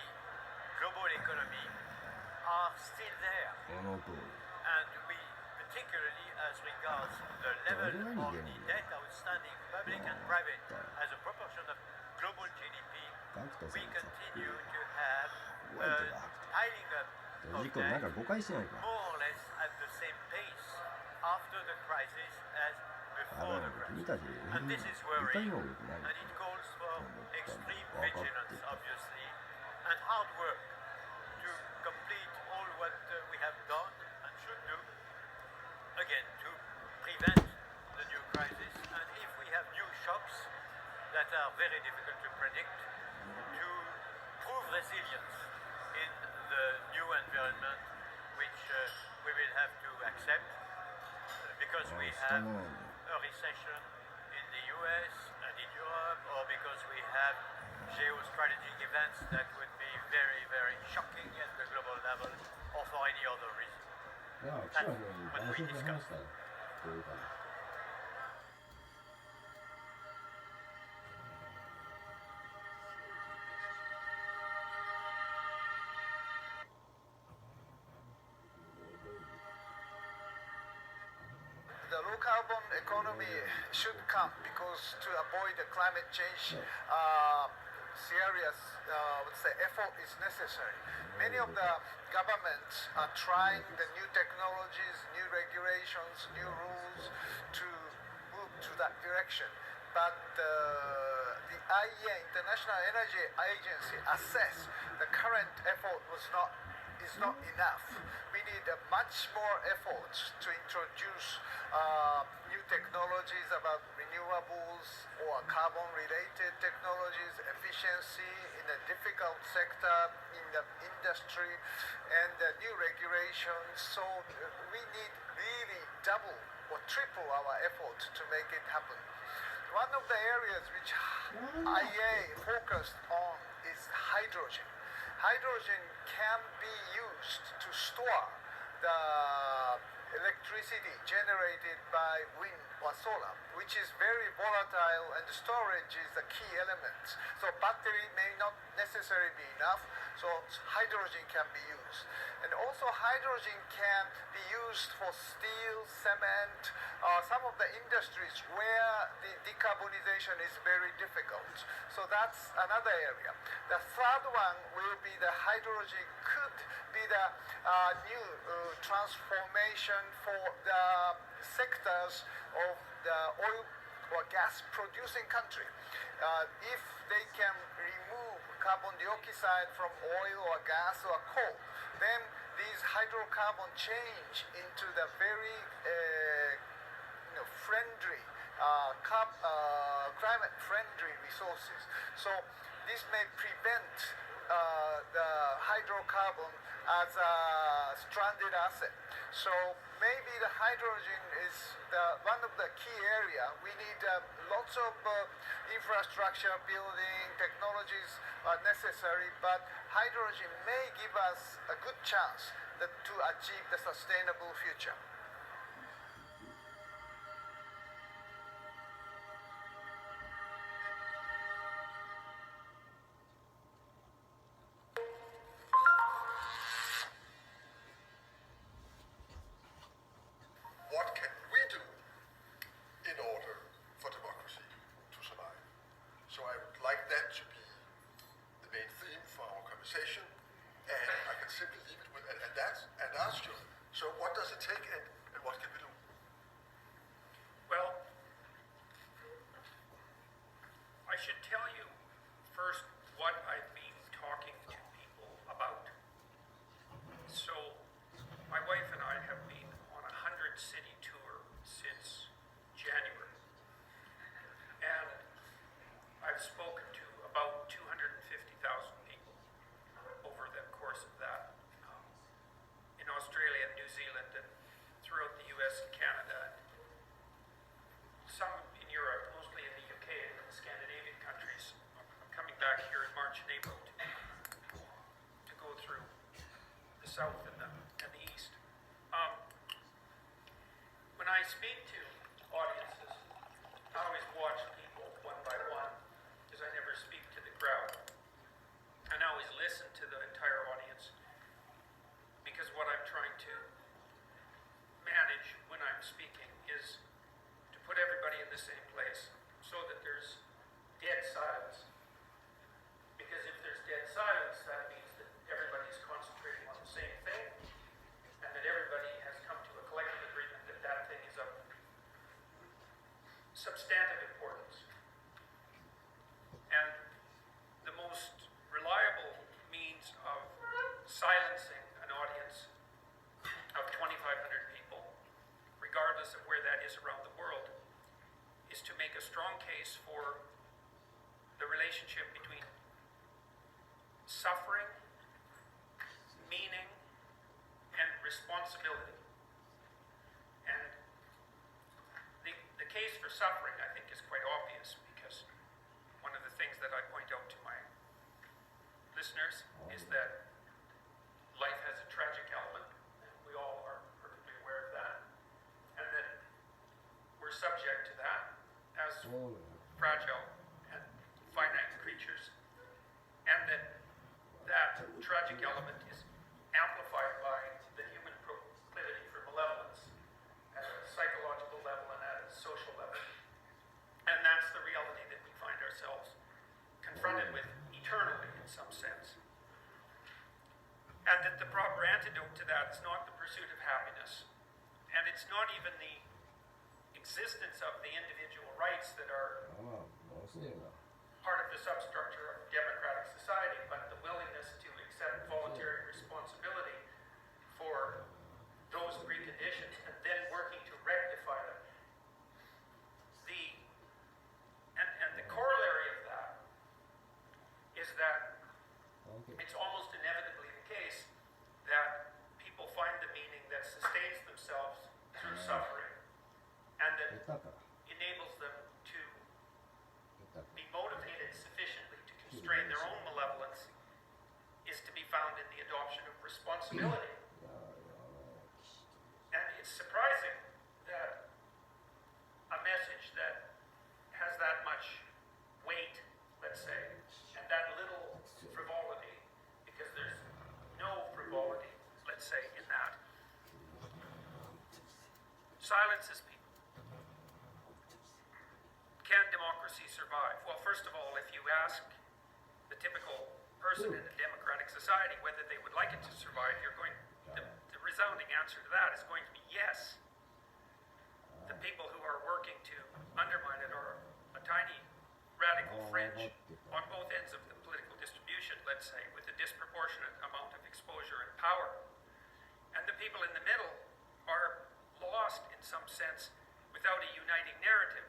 global economy are still there. And we, particularly as regards the level of the debt outstanding, public and private, as a proportion of global GDP, we continue to have piling up of debt more or less at the same pace after the crisis as before the crisis. And this is worrying, and it calls for extreme vigilance, obviously, and hard work to complete all what we have done and should do, again, to prevent the new crisis, and if we have new shocks that are very difficult to predict, to prove resilience in the new environment which we will have to accept, because we have a recession in the US and in Europe, or because we have geostrategic events that would be very, very shocking at the global level, or for any other reason. That's what we discussed. carbon economy should come because to avoid the climate change, serious effort is necessary. Many of the governments are trying the new technologies, new regulations, new rules to move to that direction. But the IEA, International Energy Agency, assessed the current effort is not enough. We need much more efforts to introduce new technologies about renewables or carbon-related technologies, efficiency in a difficult sector, in the industry, and new regulations. So we need really double or triple our efforts to make it happen. One of the areas which IEA focused on is hydrogen. Hydrogen can be used to store the electricity generated by wind or solar, which is very volatile, and storage is the key element. So battery may not necessarily be enough, so hydrogen can be used. And also hydrogen can be used for steel, cement, some of the industries where the decarbonization is very difficult. So that's another area. The third one will be the hydrogen could be the new transformation for the sectors of the oil or gas producing country. If they can remove carbon dioxide from oil or gas or coal, then these hydrocarbon change into the very friendly, climate-friendly resources. So this may prevent the hydrocarbon as a stranded asset. So maybe the hydrogen is one of the key area. We need lots of infrastructure building, technologies are necessary, but hydrogen may give us a good chance to achieve the sustainable future. What can we do in order for democracy to survive? So I would like that to be the main theme for our conversation, and I can simply leave it with that and ask you, so what does it take and what can we do? Well, I should tell you first what I've been talking to people about. So, my wife and I have been on a 100-city tour since January. And I've spoken to about 250,000 people over the course of that, in Australia and New Zealand and throughout the US and Canada, and some in Europe, mostly in the UK and in the Scandinavian countries. I'm coming back here in March and April to go through the South and the East. When I speak to audiences, I always watch people one by one, because I never speak to the crowd. And I always listen to the entire audience, because what I'm trying to manage when I'm speaking is to put everybody in the same place so that there's dead silence. Because if there's dead silence, that means that everybody's concentrating on the same thing, and that everybody has come to a collective agreement that that thing is of substantive importance. And the most reliable means of silencing an audience of 2,500 people, regardless of where that is around the world, is to make a strong case for the relationship between suffering, meaning, and responsibility. And the case for suffering, I think, is quite obvious, because one of the things that I point out to my listeners is that life has a tragic element, and we all are perfectly aware of that, and that we're subject to that as fragile and finite creatures, and that tragic element is amplified by the human proclivity for malevolence at a psychological level and at and that the proper antidote to that is not the pursuit of happiness, and it's not even the existence of the individual rights that are part of the substructure of democratic society, but the willingness to accept voluntary responsibility for those preconditions and then working to rectify them. And the corollary of that is that it's almost inevitably the case that people find the meaning that sustains themselves through suffering and that enables them to be motivated sufficiently to constrain their own malevolence is to be found in the adoption of responsibility. And it's surprising that a message that has that much weight, let's say, and that little frivolity, because there's no frivolity, let's say, in that, silences people. Can democracy survive? Well, first of all, if you ask the typical person in a democratic society whether they would like it to survive, the resounding answer to that is going to be yes. The people who are working to undermine it are a tiny radical fringe on both ends of the political distribution, let's say, with a disproportionate amount of exposure and power. And the people in the middle are lost in some sense without a uniting narrative.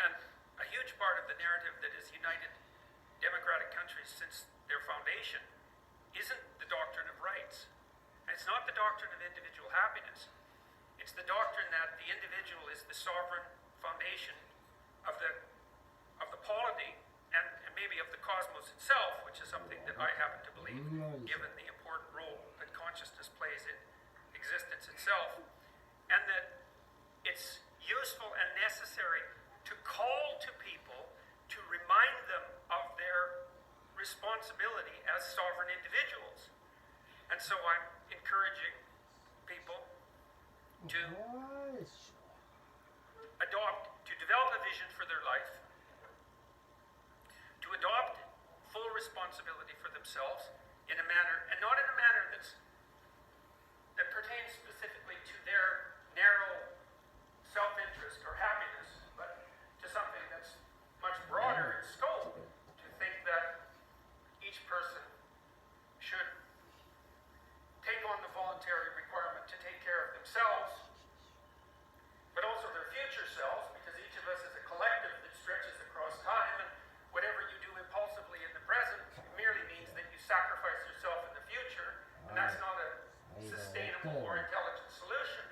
And a huge part of the narrative that has united democratic countries since their foundation isn't the doctrine of rights. And it's not the doctrine of individual happiness. It's the doctrine that the individual is the sovereign foundation of the polity and maybe of the cosmos itself, which is something that I happen to believe, given the important role that consciousness plays in existence itself, and that it's useful and necessary to call to people to remind them of their responsibility as sovereign individuals. And so I'm encouraging people to develop a vision for their life, to adopt full responsibility for themselves in a manner, and not in a manner that pertains specifically to their narrow self-interest or happiness, but to something that's much broader in scope, to think that each person should take on the voluntary requirement to take care of themselves, but also their future selves, because each of us is a collective that stretches across time, and whatever you do impulsively in the present merely means that you sacrifice yourself in the future, and that's not a sustainable or intelligent solution.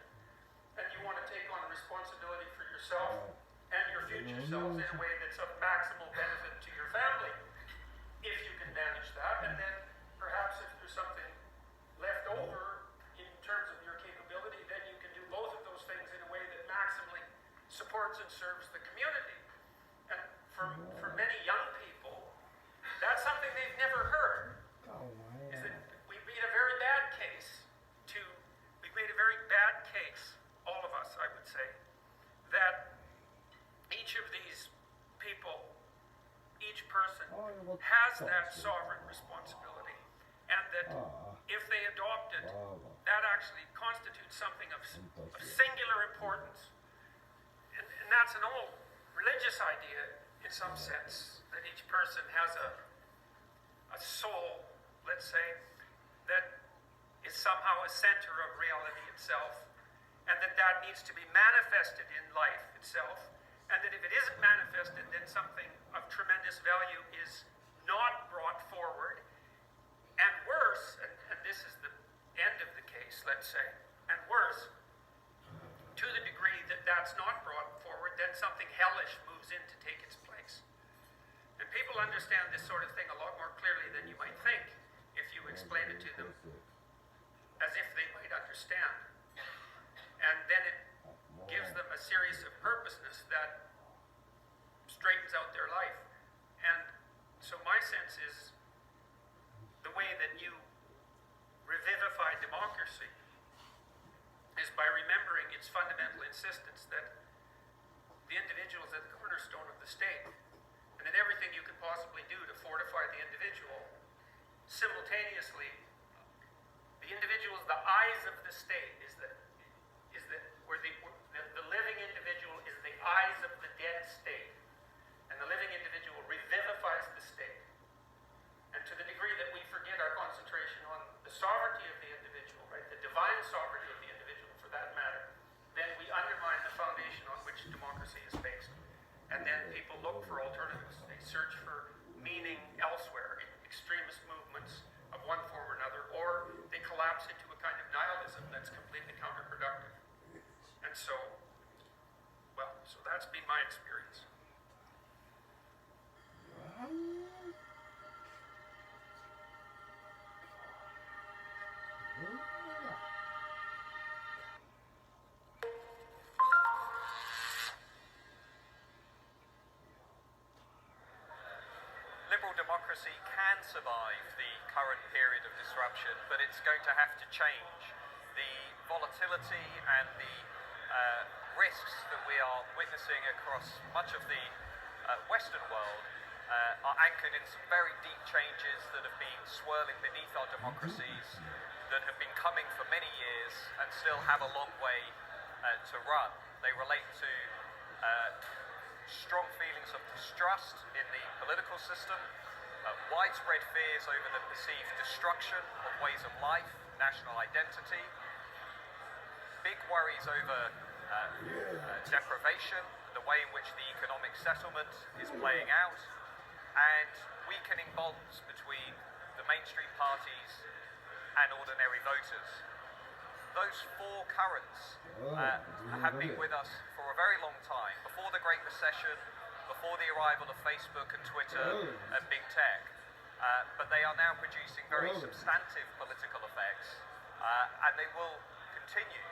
And you want to take on responsibility for yourself and your future selves in a way that's of maximal benefit to your family, if you can manage that. And then perhaps if there's something left over in terms of your capability, then you can do both of those things in a way that maximally supports and serves the community. And for many young people, that's something they've never heard. Is that we've made a very bad case all of us, I would say, that each of these people, each person has that sovereign responsibility, and that if they adopt it, that actually constitutes something of singular importance. And that's an old religious idea in some sense, that each person has a soul, let's say, that is somehow a center of reality itself, and that needs to be manifested in life itself, and that if it isn't manifested, then something of tremendous value is not brought forward, and worse, and this is the end of the case, let's say, and worse, to the degree that that's not brought forward, then something hellish moves in to take its place. And people understand this sort of thing a lot more clearly than you might think if you explain it to them as if they might understand. And then it gives them a series of purposeness that straightens out their life. And so my sense is the way that you revivify democracy is by remembering its fundamental insistence that the individual is at the cornerstone of the state, and that everything you can possibly do to fortify the individual simultaneously The individual is the eyes of the state, where the living individual is the eyes of the dead state, and the living individual revivifies the state. And to the degree that we forget our concentration on the sovereignty of the individual, right, the divine sovereignty of the individual for that matter, then we undermine the foundation on which democracy is based. And then people look for alternatives. They search for meaning elsewhere in extremist movements of one form or another, or they collapse into a kind of nihilism that's completely counterproductive. And so that's been my experience. Liberal democracy can survive the current period of disruption, but it's going to have to change. The volatility and the risks that we are witnessing across much of the Western world are anchored in some very deep changes that have been swirling beneath our democracies, that have been coming for many years and still have a long way to run. They relate to strong feelings of distrust in the political system, widespread fears over the perceived destruction of ways of life, national identity, big worries over deprivation, the way in which the economic settlement is playing out, and weakening bonds between the mainstream parties and ordinary voters. Those four currents have been with us for a very long time, before the Great Recession, before the arrival of Facebook and Twitter and big tech, but they are now producing very substantive political effects, and they will continue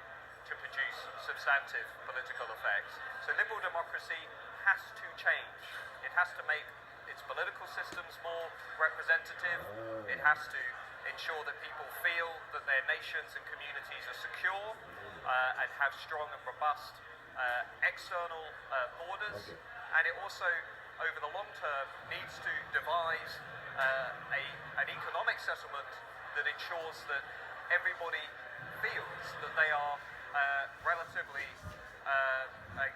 to produce substantive political effects. So liberal democracy has to change. It has to make its political systems more representative. It has to ensure that people feel that their nations and communities are secure and have strong and robust external borders. And it also, over the long term, needs to devise an economic settlement that ensures that everybody feels that they are relatively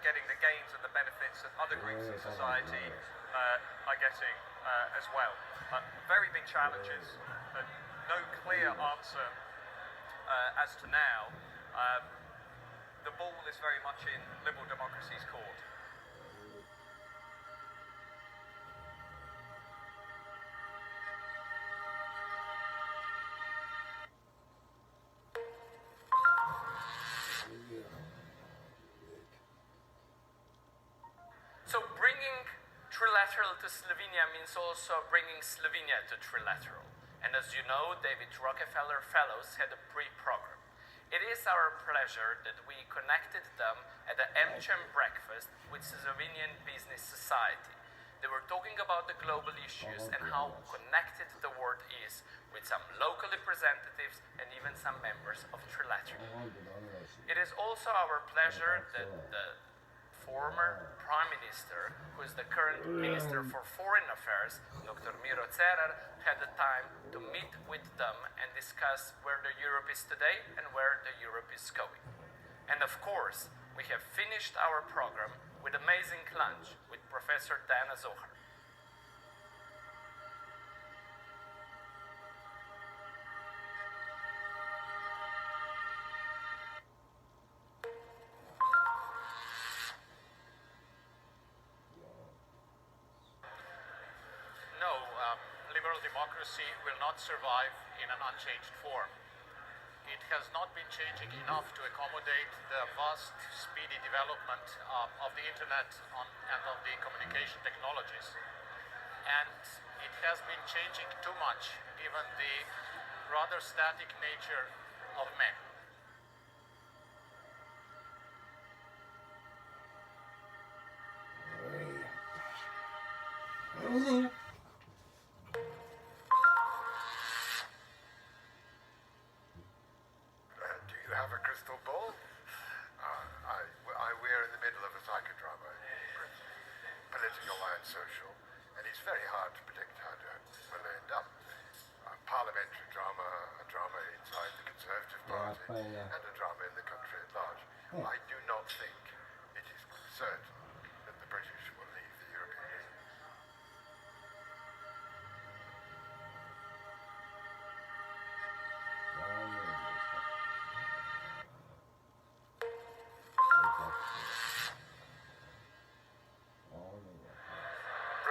getting the gains and the benefits that other groups in society are getting as well. Very big challenges, no clear answer as to now. The ball is very much in liberal democracy's court. So bringing trilateral to Slovenia means also bringing Slovenia to trilateral. And as you know, David Rockefeller Fellows had a pre-program. It is our pleasure that we connected them at the MCHAM breakfast with Slovenian Business Society. They were talking about the global issues and how connected the world is, with some local representatives and even some members of trilateral. It is also our pleasure that the former Prime Minister, who is the current Minister for Foreign Affairs, Dr. Miro Cerar, had the time to meet with them and discuss where the Europe is today and where the Europe is going. And of course, we have finished our program with amazing lunch with Professor Dana Zohar. Democracy will not survive in an unchanged form. It has not been changing enough to accommodate the vast, speedy development of the internet and of the communication technologies. And it has been changing too much, given the rather static nature of men. Social, and it's very hard to predict how it will end up. Parliamentary drama, a drama inside the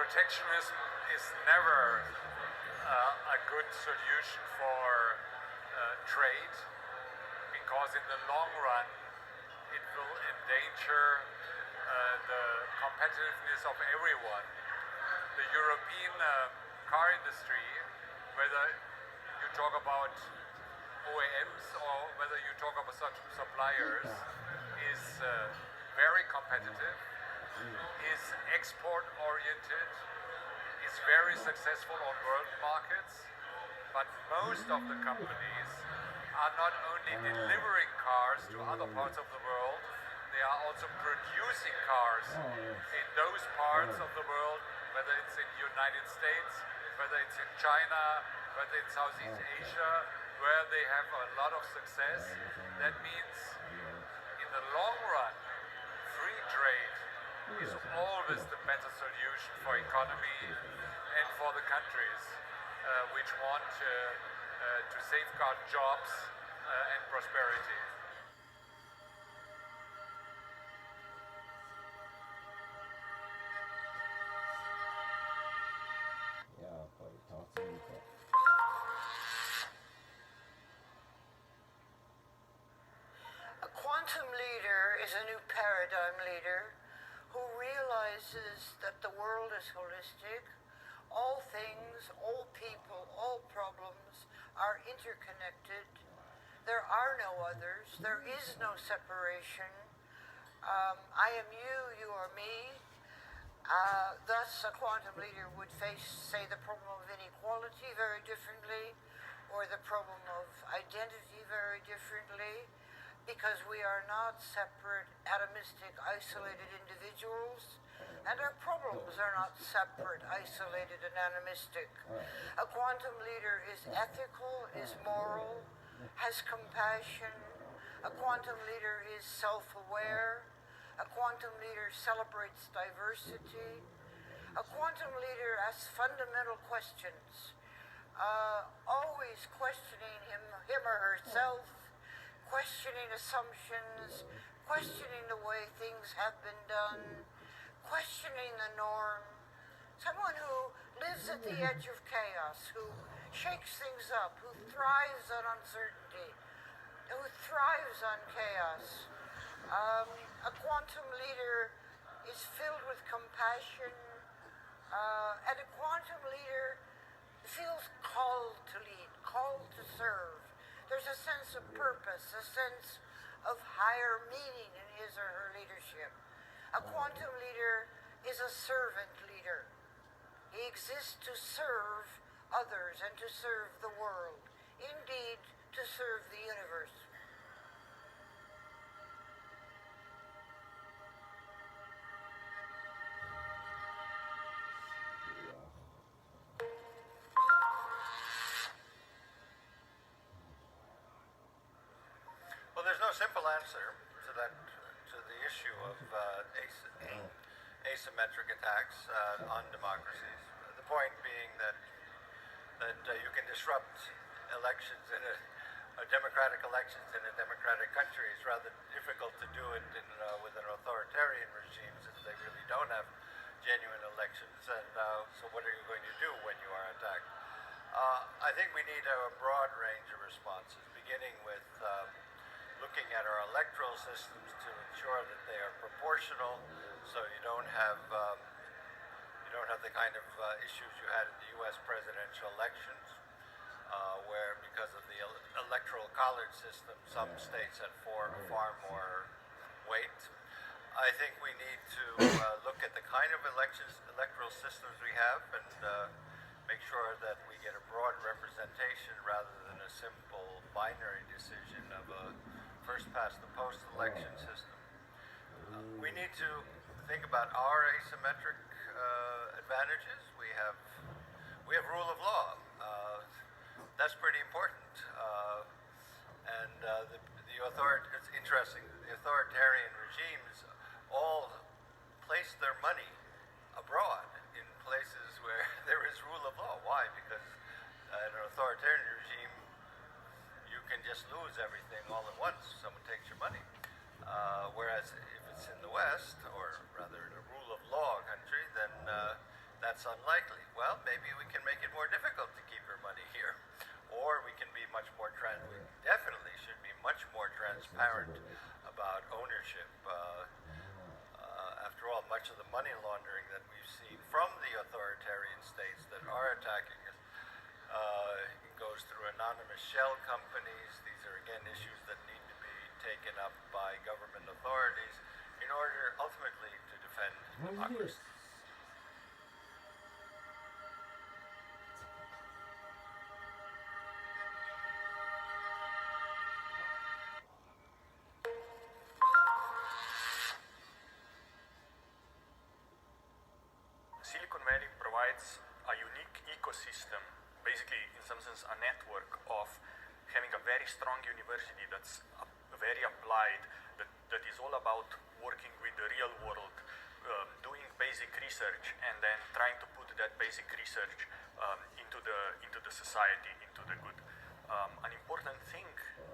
protectionism is never a good solution for trade, because in the long run it will endanger the competitiveness of everyone. The European car industry, whether you talk about OEMs or whether you talk about such suppliers, is very competitive, is export oriented, is very successful on world markets, but most of the companies are not only delivering cars to other parts of the world, they are also producing cars in those parts of the world, whether it's in the United States, whether it's in China, whether it's Southeast Asia, where they have a lot of success. That means in the long run, free trade is always the better solution for economy and for the countries which want to safeguard jobs and prosperity. A quantum leader is a new paradigm leader who realizes that the world is holistic. All things, all people, all problems are interconnected. There are no others. There is no separation. I am you, you are me. Thus, a quantum leader would say the problem of inequality very differently, or the problem of identity very differently, because we are not separate, atomistic, isolated individuals, and our problems are not separate, isolated, and animistic. A quantum leader is ethical, is moral, has compassion. A quantum leader is self-aware. A quantum leader celebrates diversity. A quantum leader asks fundamental questions, always questioning him or herself, questioning assumptions, questioning the way things have been done, questioning the norm. Someone who lives at the edge of chaos, who shakes things up, who thrives on uncertainty, who thrives on chaos. A quantum leader is filled with compassion, and a quantum leader feels called to lead, called to serve. There's a sense of purpose, a sense of higher meaning in his or her leadership. A quantum leader is a servant leader. He exists to serve others and to serve the world, indeed to serve the universe. Well, there's no simple answer to the issue of asymmetric attacks on democracies. The point being that you can disrupt elections in democratic elections in a democratic country. It's rather difficult to do it with an authoritarian regime, since they really don't have genuine elections. And so what are you going to do when you are attacked? I think we need a broad range of responses, beginning with looking at our electoral systems to ensure that they are proportional, so you don't have the kind of issues you had in the U.S. presidential elections, where because of the electoral college system, some states had far more weight. I think we need to look at the kind of electoral systems we have and make sure that we get a broad representation rather than a simple binary decision of a first past the post election system. We need to think about our asymmetric advantages. We have rule of law. That's pretty important. It's interesting. The authoritarian regimes all place their money abroad in places where there is rule of law. Why? Because in an authoritarian regime, you can just lose everything all at once. Someone takes your money. Whereas if it's in the West, or rather in a rule of law country, then that that's unlikely. Well, maybe we can make it more difficult to keep her money here. Or we can be much more we definitely should be much more transparent about ownership. After all, much of the money laundering that we've seen from the authoritarian states that are attacking us goes through anonymous shell companies. These are, again, issues that need to be taken up by government authorities in order ultimately to defend democracy. Silicon Valley provides a unique ecosystem, basically in some sense a network of having a very strong university that's very applied, that is all about working with the real world, doing basic research and then trying to put that basic research into the society, into the good. An important thing,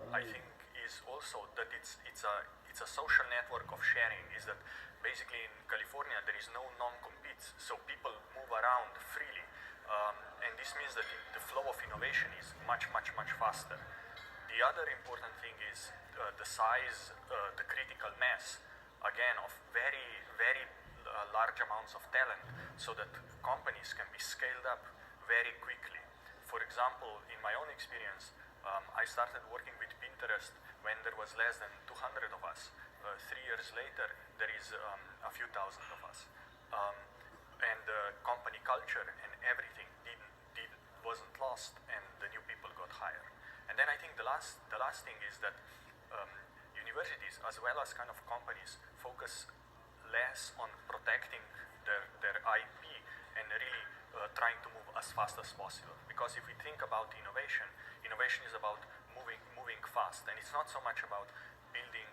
I think, is also that it's a social network of sharing. Is that basically in California there is no non-competes, so people move around freely, and this means that the flow of innovation is much faster. The other important thing is the size, the critical mass, again, of very large amounts of talent, so that companies can be scaled up very quickly. For example, in my own experience, I started working with Pinterest when there was less than 200 of us. 3 years later, there is a few thousand of us. And the company culture and everything wasn't lost, and the new people got hired. And then I think the last thing is that universities, as well as kind of companies, focus less on protecting their IP and really trying to move as fast as possible. Because if we think about innovation is about moving fast, and it's not so much about building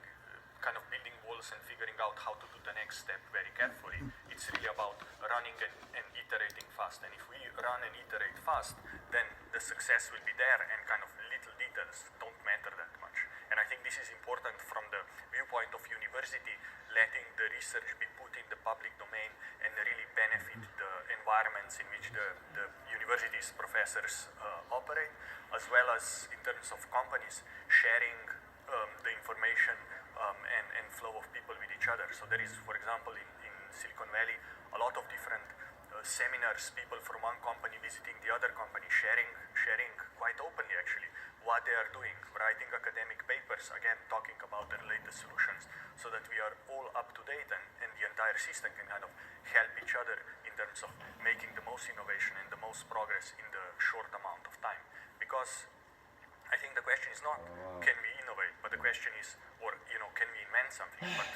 walls and figuring out how to do the next step very carefully. It's really about running and iterating fast. And if we run and iterate fast, then the success will be there, and kind of little details don't matter that much. And I think this is important from the viewpoint of university, letting the research be put in the public domain and really benefit the environments in which the university's professors operate, as well as in terms of companies sharing the information and flow of people with each other. So there is, for example, in Silicon Valley, a lot of different seminars, people from one company visiting the other company, sharing quite openly actually what they are doing, writing academic papers, again talking about their latest solutions, so that we are all up to date, and the entire system can kind of help each other in terms of making the most innovation and the most progress in the short amount of time. Because I think the question is not can we innovate, but the question is, or can we invent something, but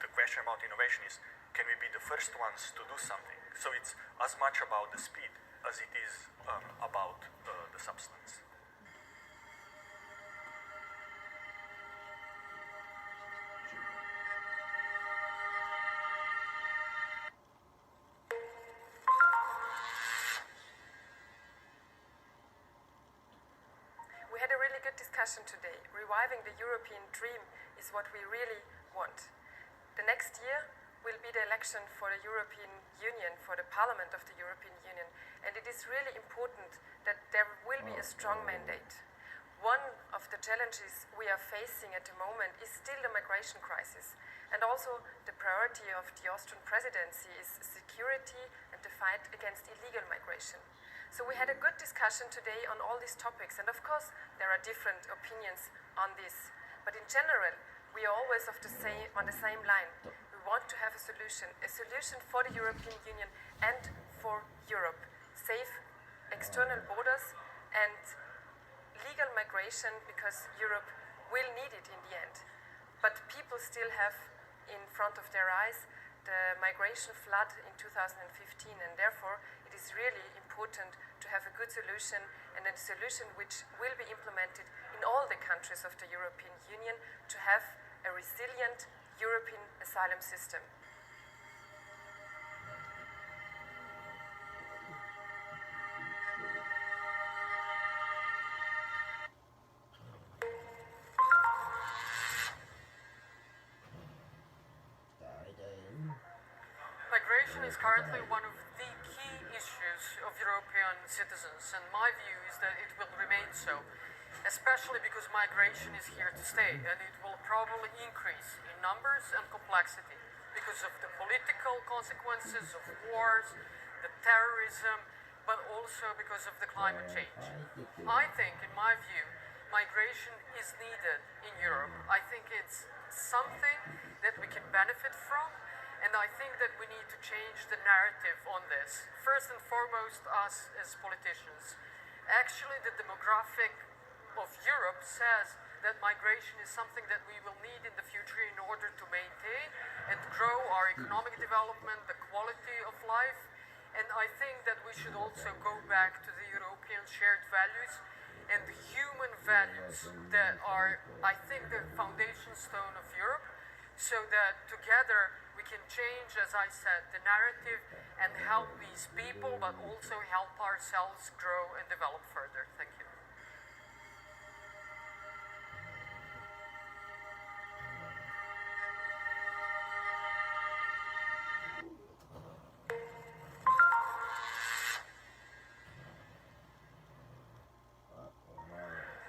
the question about innovation is, can we be the first ones to do something? So it's as much about the speed as it is about the substance. We had a really good discussion today. Reviving the European dream is what we really want. The next year will be the election for the European Union, for the Parliament of the European Union, and it is really important that there will be a strong mandate. One of the challenges we are facing at the moment is still the migration crisis, and also the priority of the Austrian presidency is security and the fight against illegal migration. So we had a good discussion today on all these topics, and of course there are different opinions on this, but in general we are always on the same line. We want to have a solution for the European Union and for Europe. Safe external borders and legal migration, because Europe will need it in the end. But people still have in front of their eyes the migration flood in 2015, and therefore it is really important to have a good solution, and a solution which will be implemented in all the countries of the European Union, to have a resilient European asylum system. Migration is currently one of the key issues European citizens, and my view is that it will remain so, especially because migration is here to stay, and it will probably increase in numbers and complexity because of the political consequences of wars, the terrorism, but also because of the climate change. I think, in my view, migration is needed in Europe. I think it's something that we can benefit from, and I think that we need to change the narrative on this. First and foremost, us as politicians. Actually, the demographic of Europe says that migration is something that we will need in the future in order to maintain and grow our economic development, the quality of life. And I think that we should also go back to the European shared values and the human values that are, I think, the foundation stone of Europe, so that together we can change, as I said, the narrative and help these people, but also help ourselves grow and develop further. Thank you.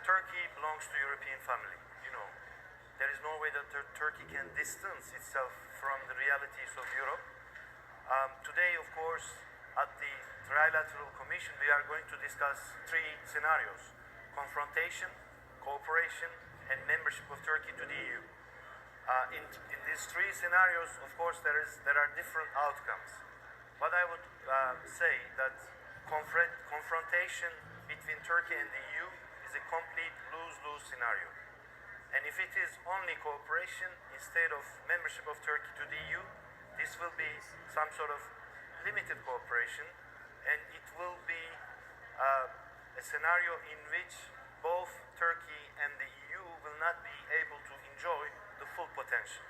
Turkey belongs to European family. You know, there is no way that Turkey can distance itself from the realities of Europe. Today, of course, at the Trilateral Commission, we are going to discuss three scenarios: confrontation, cooperation, and membership of Turkey to the EU. In these three scenarios, of course, there are different outcomes. But I would say that confrontation between Turkey and the EU is a complete lose-lose scenario. And if it is only cooperation instead of membership of Turkey to the EU, this will be some sort of limited cooperation, and it will be a scenario in which both Turkey and the EU will not be able to enjoy the full potential.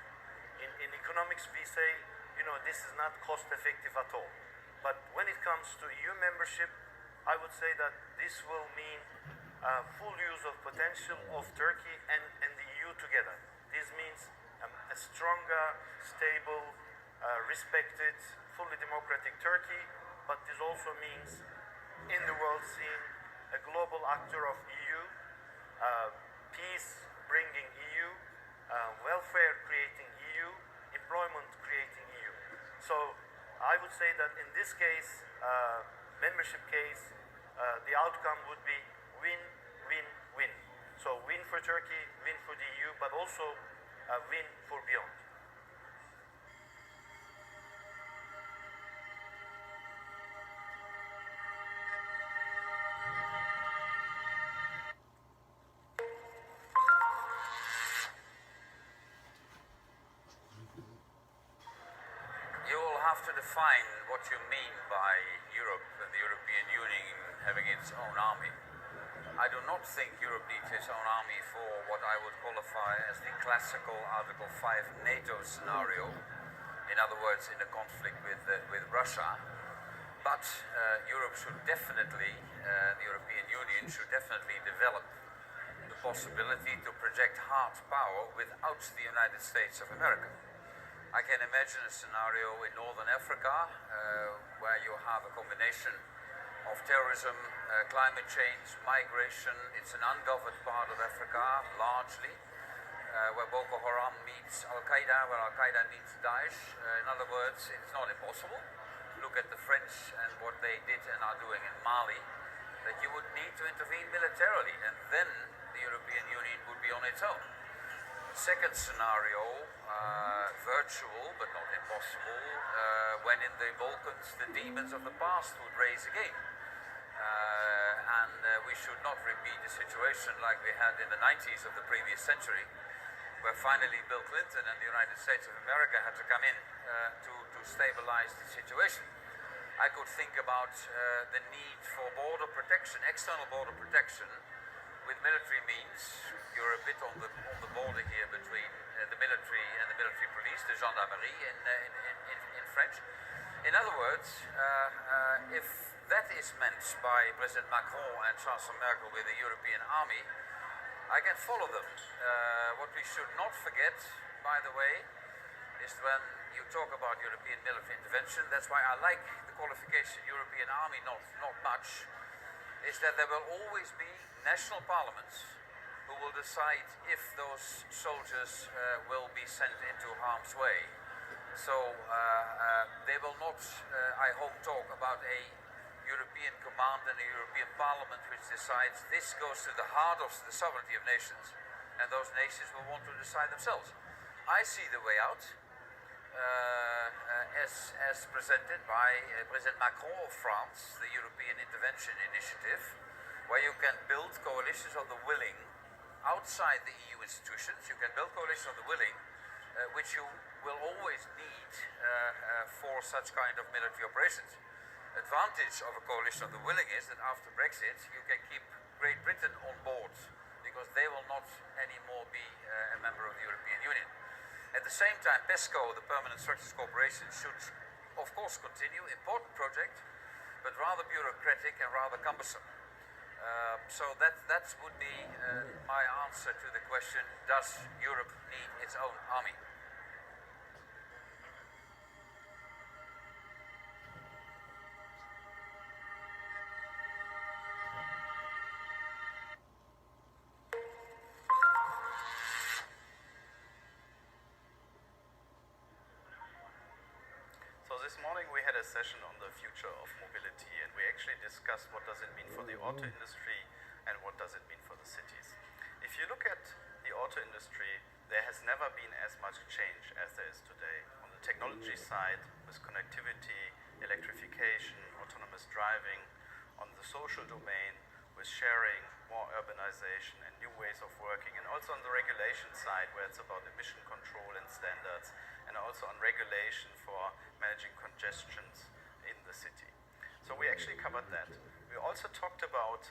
In economics, we say, you know, this is not cost-effective at all. But when it comes to EU membership, I would say that this will mean full use of potential of Turkey and the EU together. This means a stronger, stable, respected, fully democratic Turkey, but this also means in the world scene a global actor of EU, peace-bringing EU, welfare-creating EU, employment-creating EU. So I would say that in this case, membership case, the outcome would be win, win, win. So win for Turkey, win for the EU, but also win for beyond. You will have to define what you mean by Europe and the European Union having its own army. I do not think Europe needs its own army for what I would qualify as the classical Article 5 NATO scenario. In other words, in a conflict with Russia. But Europe should definitely, the European Union should definitely develop the possibility to project hard power without the United States of America. I can imagine a scenario in Northern Africa where you have a combination of terrorism, climate change, migration. It's an ungoverned part of Africa, largely, where Boko Haram meets Al-Qaeda, where Al-Qaeda meets Daesh. In other words, it's not impossible. Look at the French and what they did and are doing in Mali, that you would need to intervene militarily, and then the European Union would be on its own. Second scenario, virtual but not impossible, when in the Balkans the demons of the past would raise again. And we should not repeat a situation like we had in the 90s of the previous century, where finally Bill Clinton and the United States of America had to come in to stabilize the situation. I could think about the need for border protection, external border protection, with military means. You're a bit on the border here between the military and the military police, the gendarmerie in French. In other words, if that is meant by President Macron and Chancellor Merkel with the European army, I can follow them. What we should not forget, by the way, is when you talk about European military intervention, that's why I like the qualification European army not much, is that there will always be national parliaments who will decide if those soldiers will be sent into harm's way. So they will not, I hope, talk about a European command and a European Parliament which decides this goes to the heart of the sovereignty of nations, and those nations will want to decide themselves. I see the way out as presented by President Macron of France, the European Intervention Initiative, where you can build coalitions of the willing outside the EU institutions. You can build coalitions of the willing, which you will always need for such kind of military operations. Advantage of a coalition of the willing is that after Brexit you can keep Great Britain on board, because they will not anymore be a member of the European Union. At the same time, PESCO, the Permanent Structured Cooperation, should of course continue, important project, but rather bureaucratic and rather cumbersome. So that would be my answer to the question, does Europe need its own army? This morning we had a session on the future of mobility, and we actually discussed what does it mean for the auto industry and what does it mean for the cities. If you look at the auto industry, there has never been as much change as there is today. On the technology side, with connectivity, electrification, autonomous driving, on the social domain, with sharing, more urbanization and new ways of working, and also on the regulation side, where it's about emission control and standards, and also on regulation for managing congestions in the city. So we actually covered that. We also talked about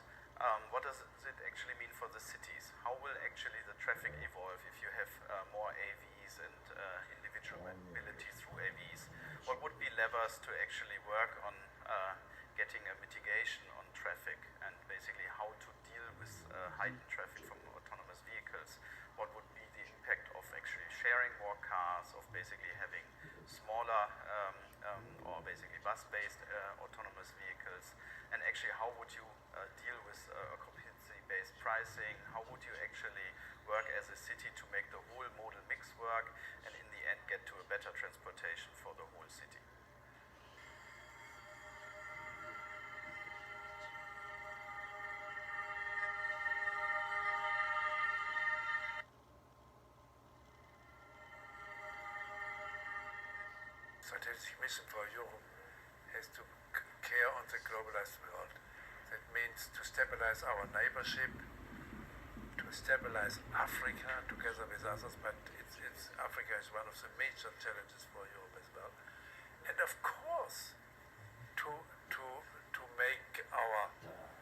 what does it actually mean for the cities? How will actually the traffic evolve if you have more AVs and individual mobility through AVs? What would be levers to actually work on getting a mitigation on traffic, and basically how to deal with heightened traffic from autonomous vehicles? What would be the impact of actually sharing more cars, of basically having smaller or basically bus-based autonomous vehicles, and actually how would you deal with occupancy-based pricing? How would you actually work as a city to make the whole modal mix work, and in the end get to a better transportation for the whole city? Strategic mission for Europe has to care on the globalized world. That means to stabilize our neighborship, to stabilize Africa together with others, but Africa is one of the major challenges for Europe as well. And of course, to make our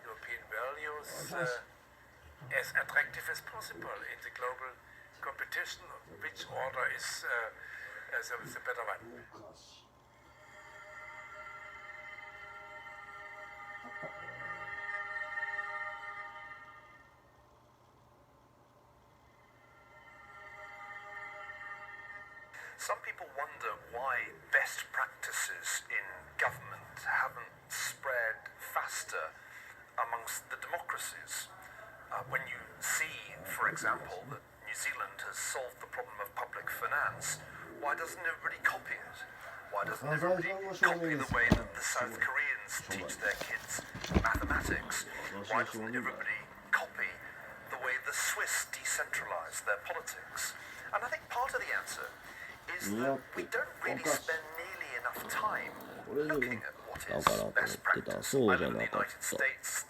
European values as attractive as possible in the global competition, which order is the better one. Some people wonder why best practices in government haven't spread faster amongst the democracies. When you see, for example, that New Zealand has solved the problem of public finance, why doesn't everybody copy it? Why doesn't everybody copy the way that the South Koreans teach their kids mathematics? Why doesn't everybody copy the way the Swiss decentralize their politics? And I think part of the answer is that we don't really spend nearly enough time looking at what is best practice, either in the United States,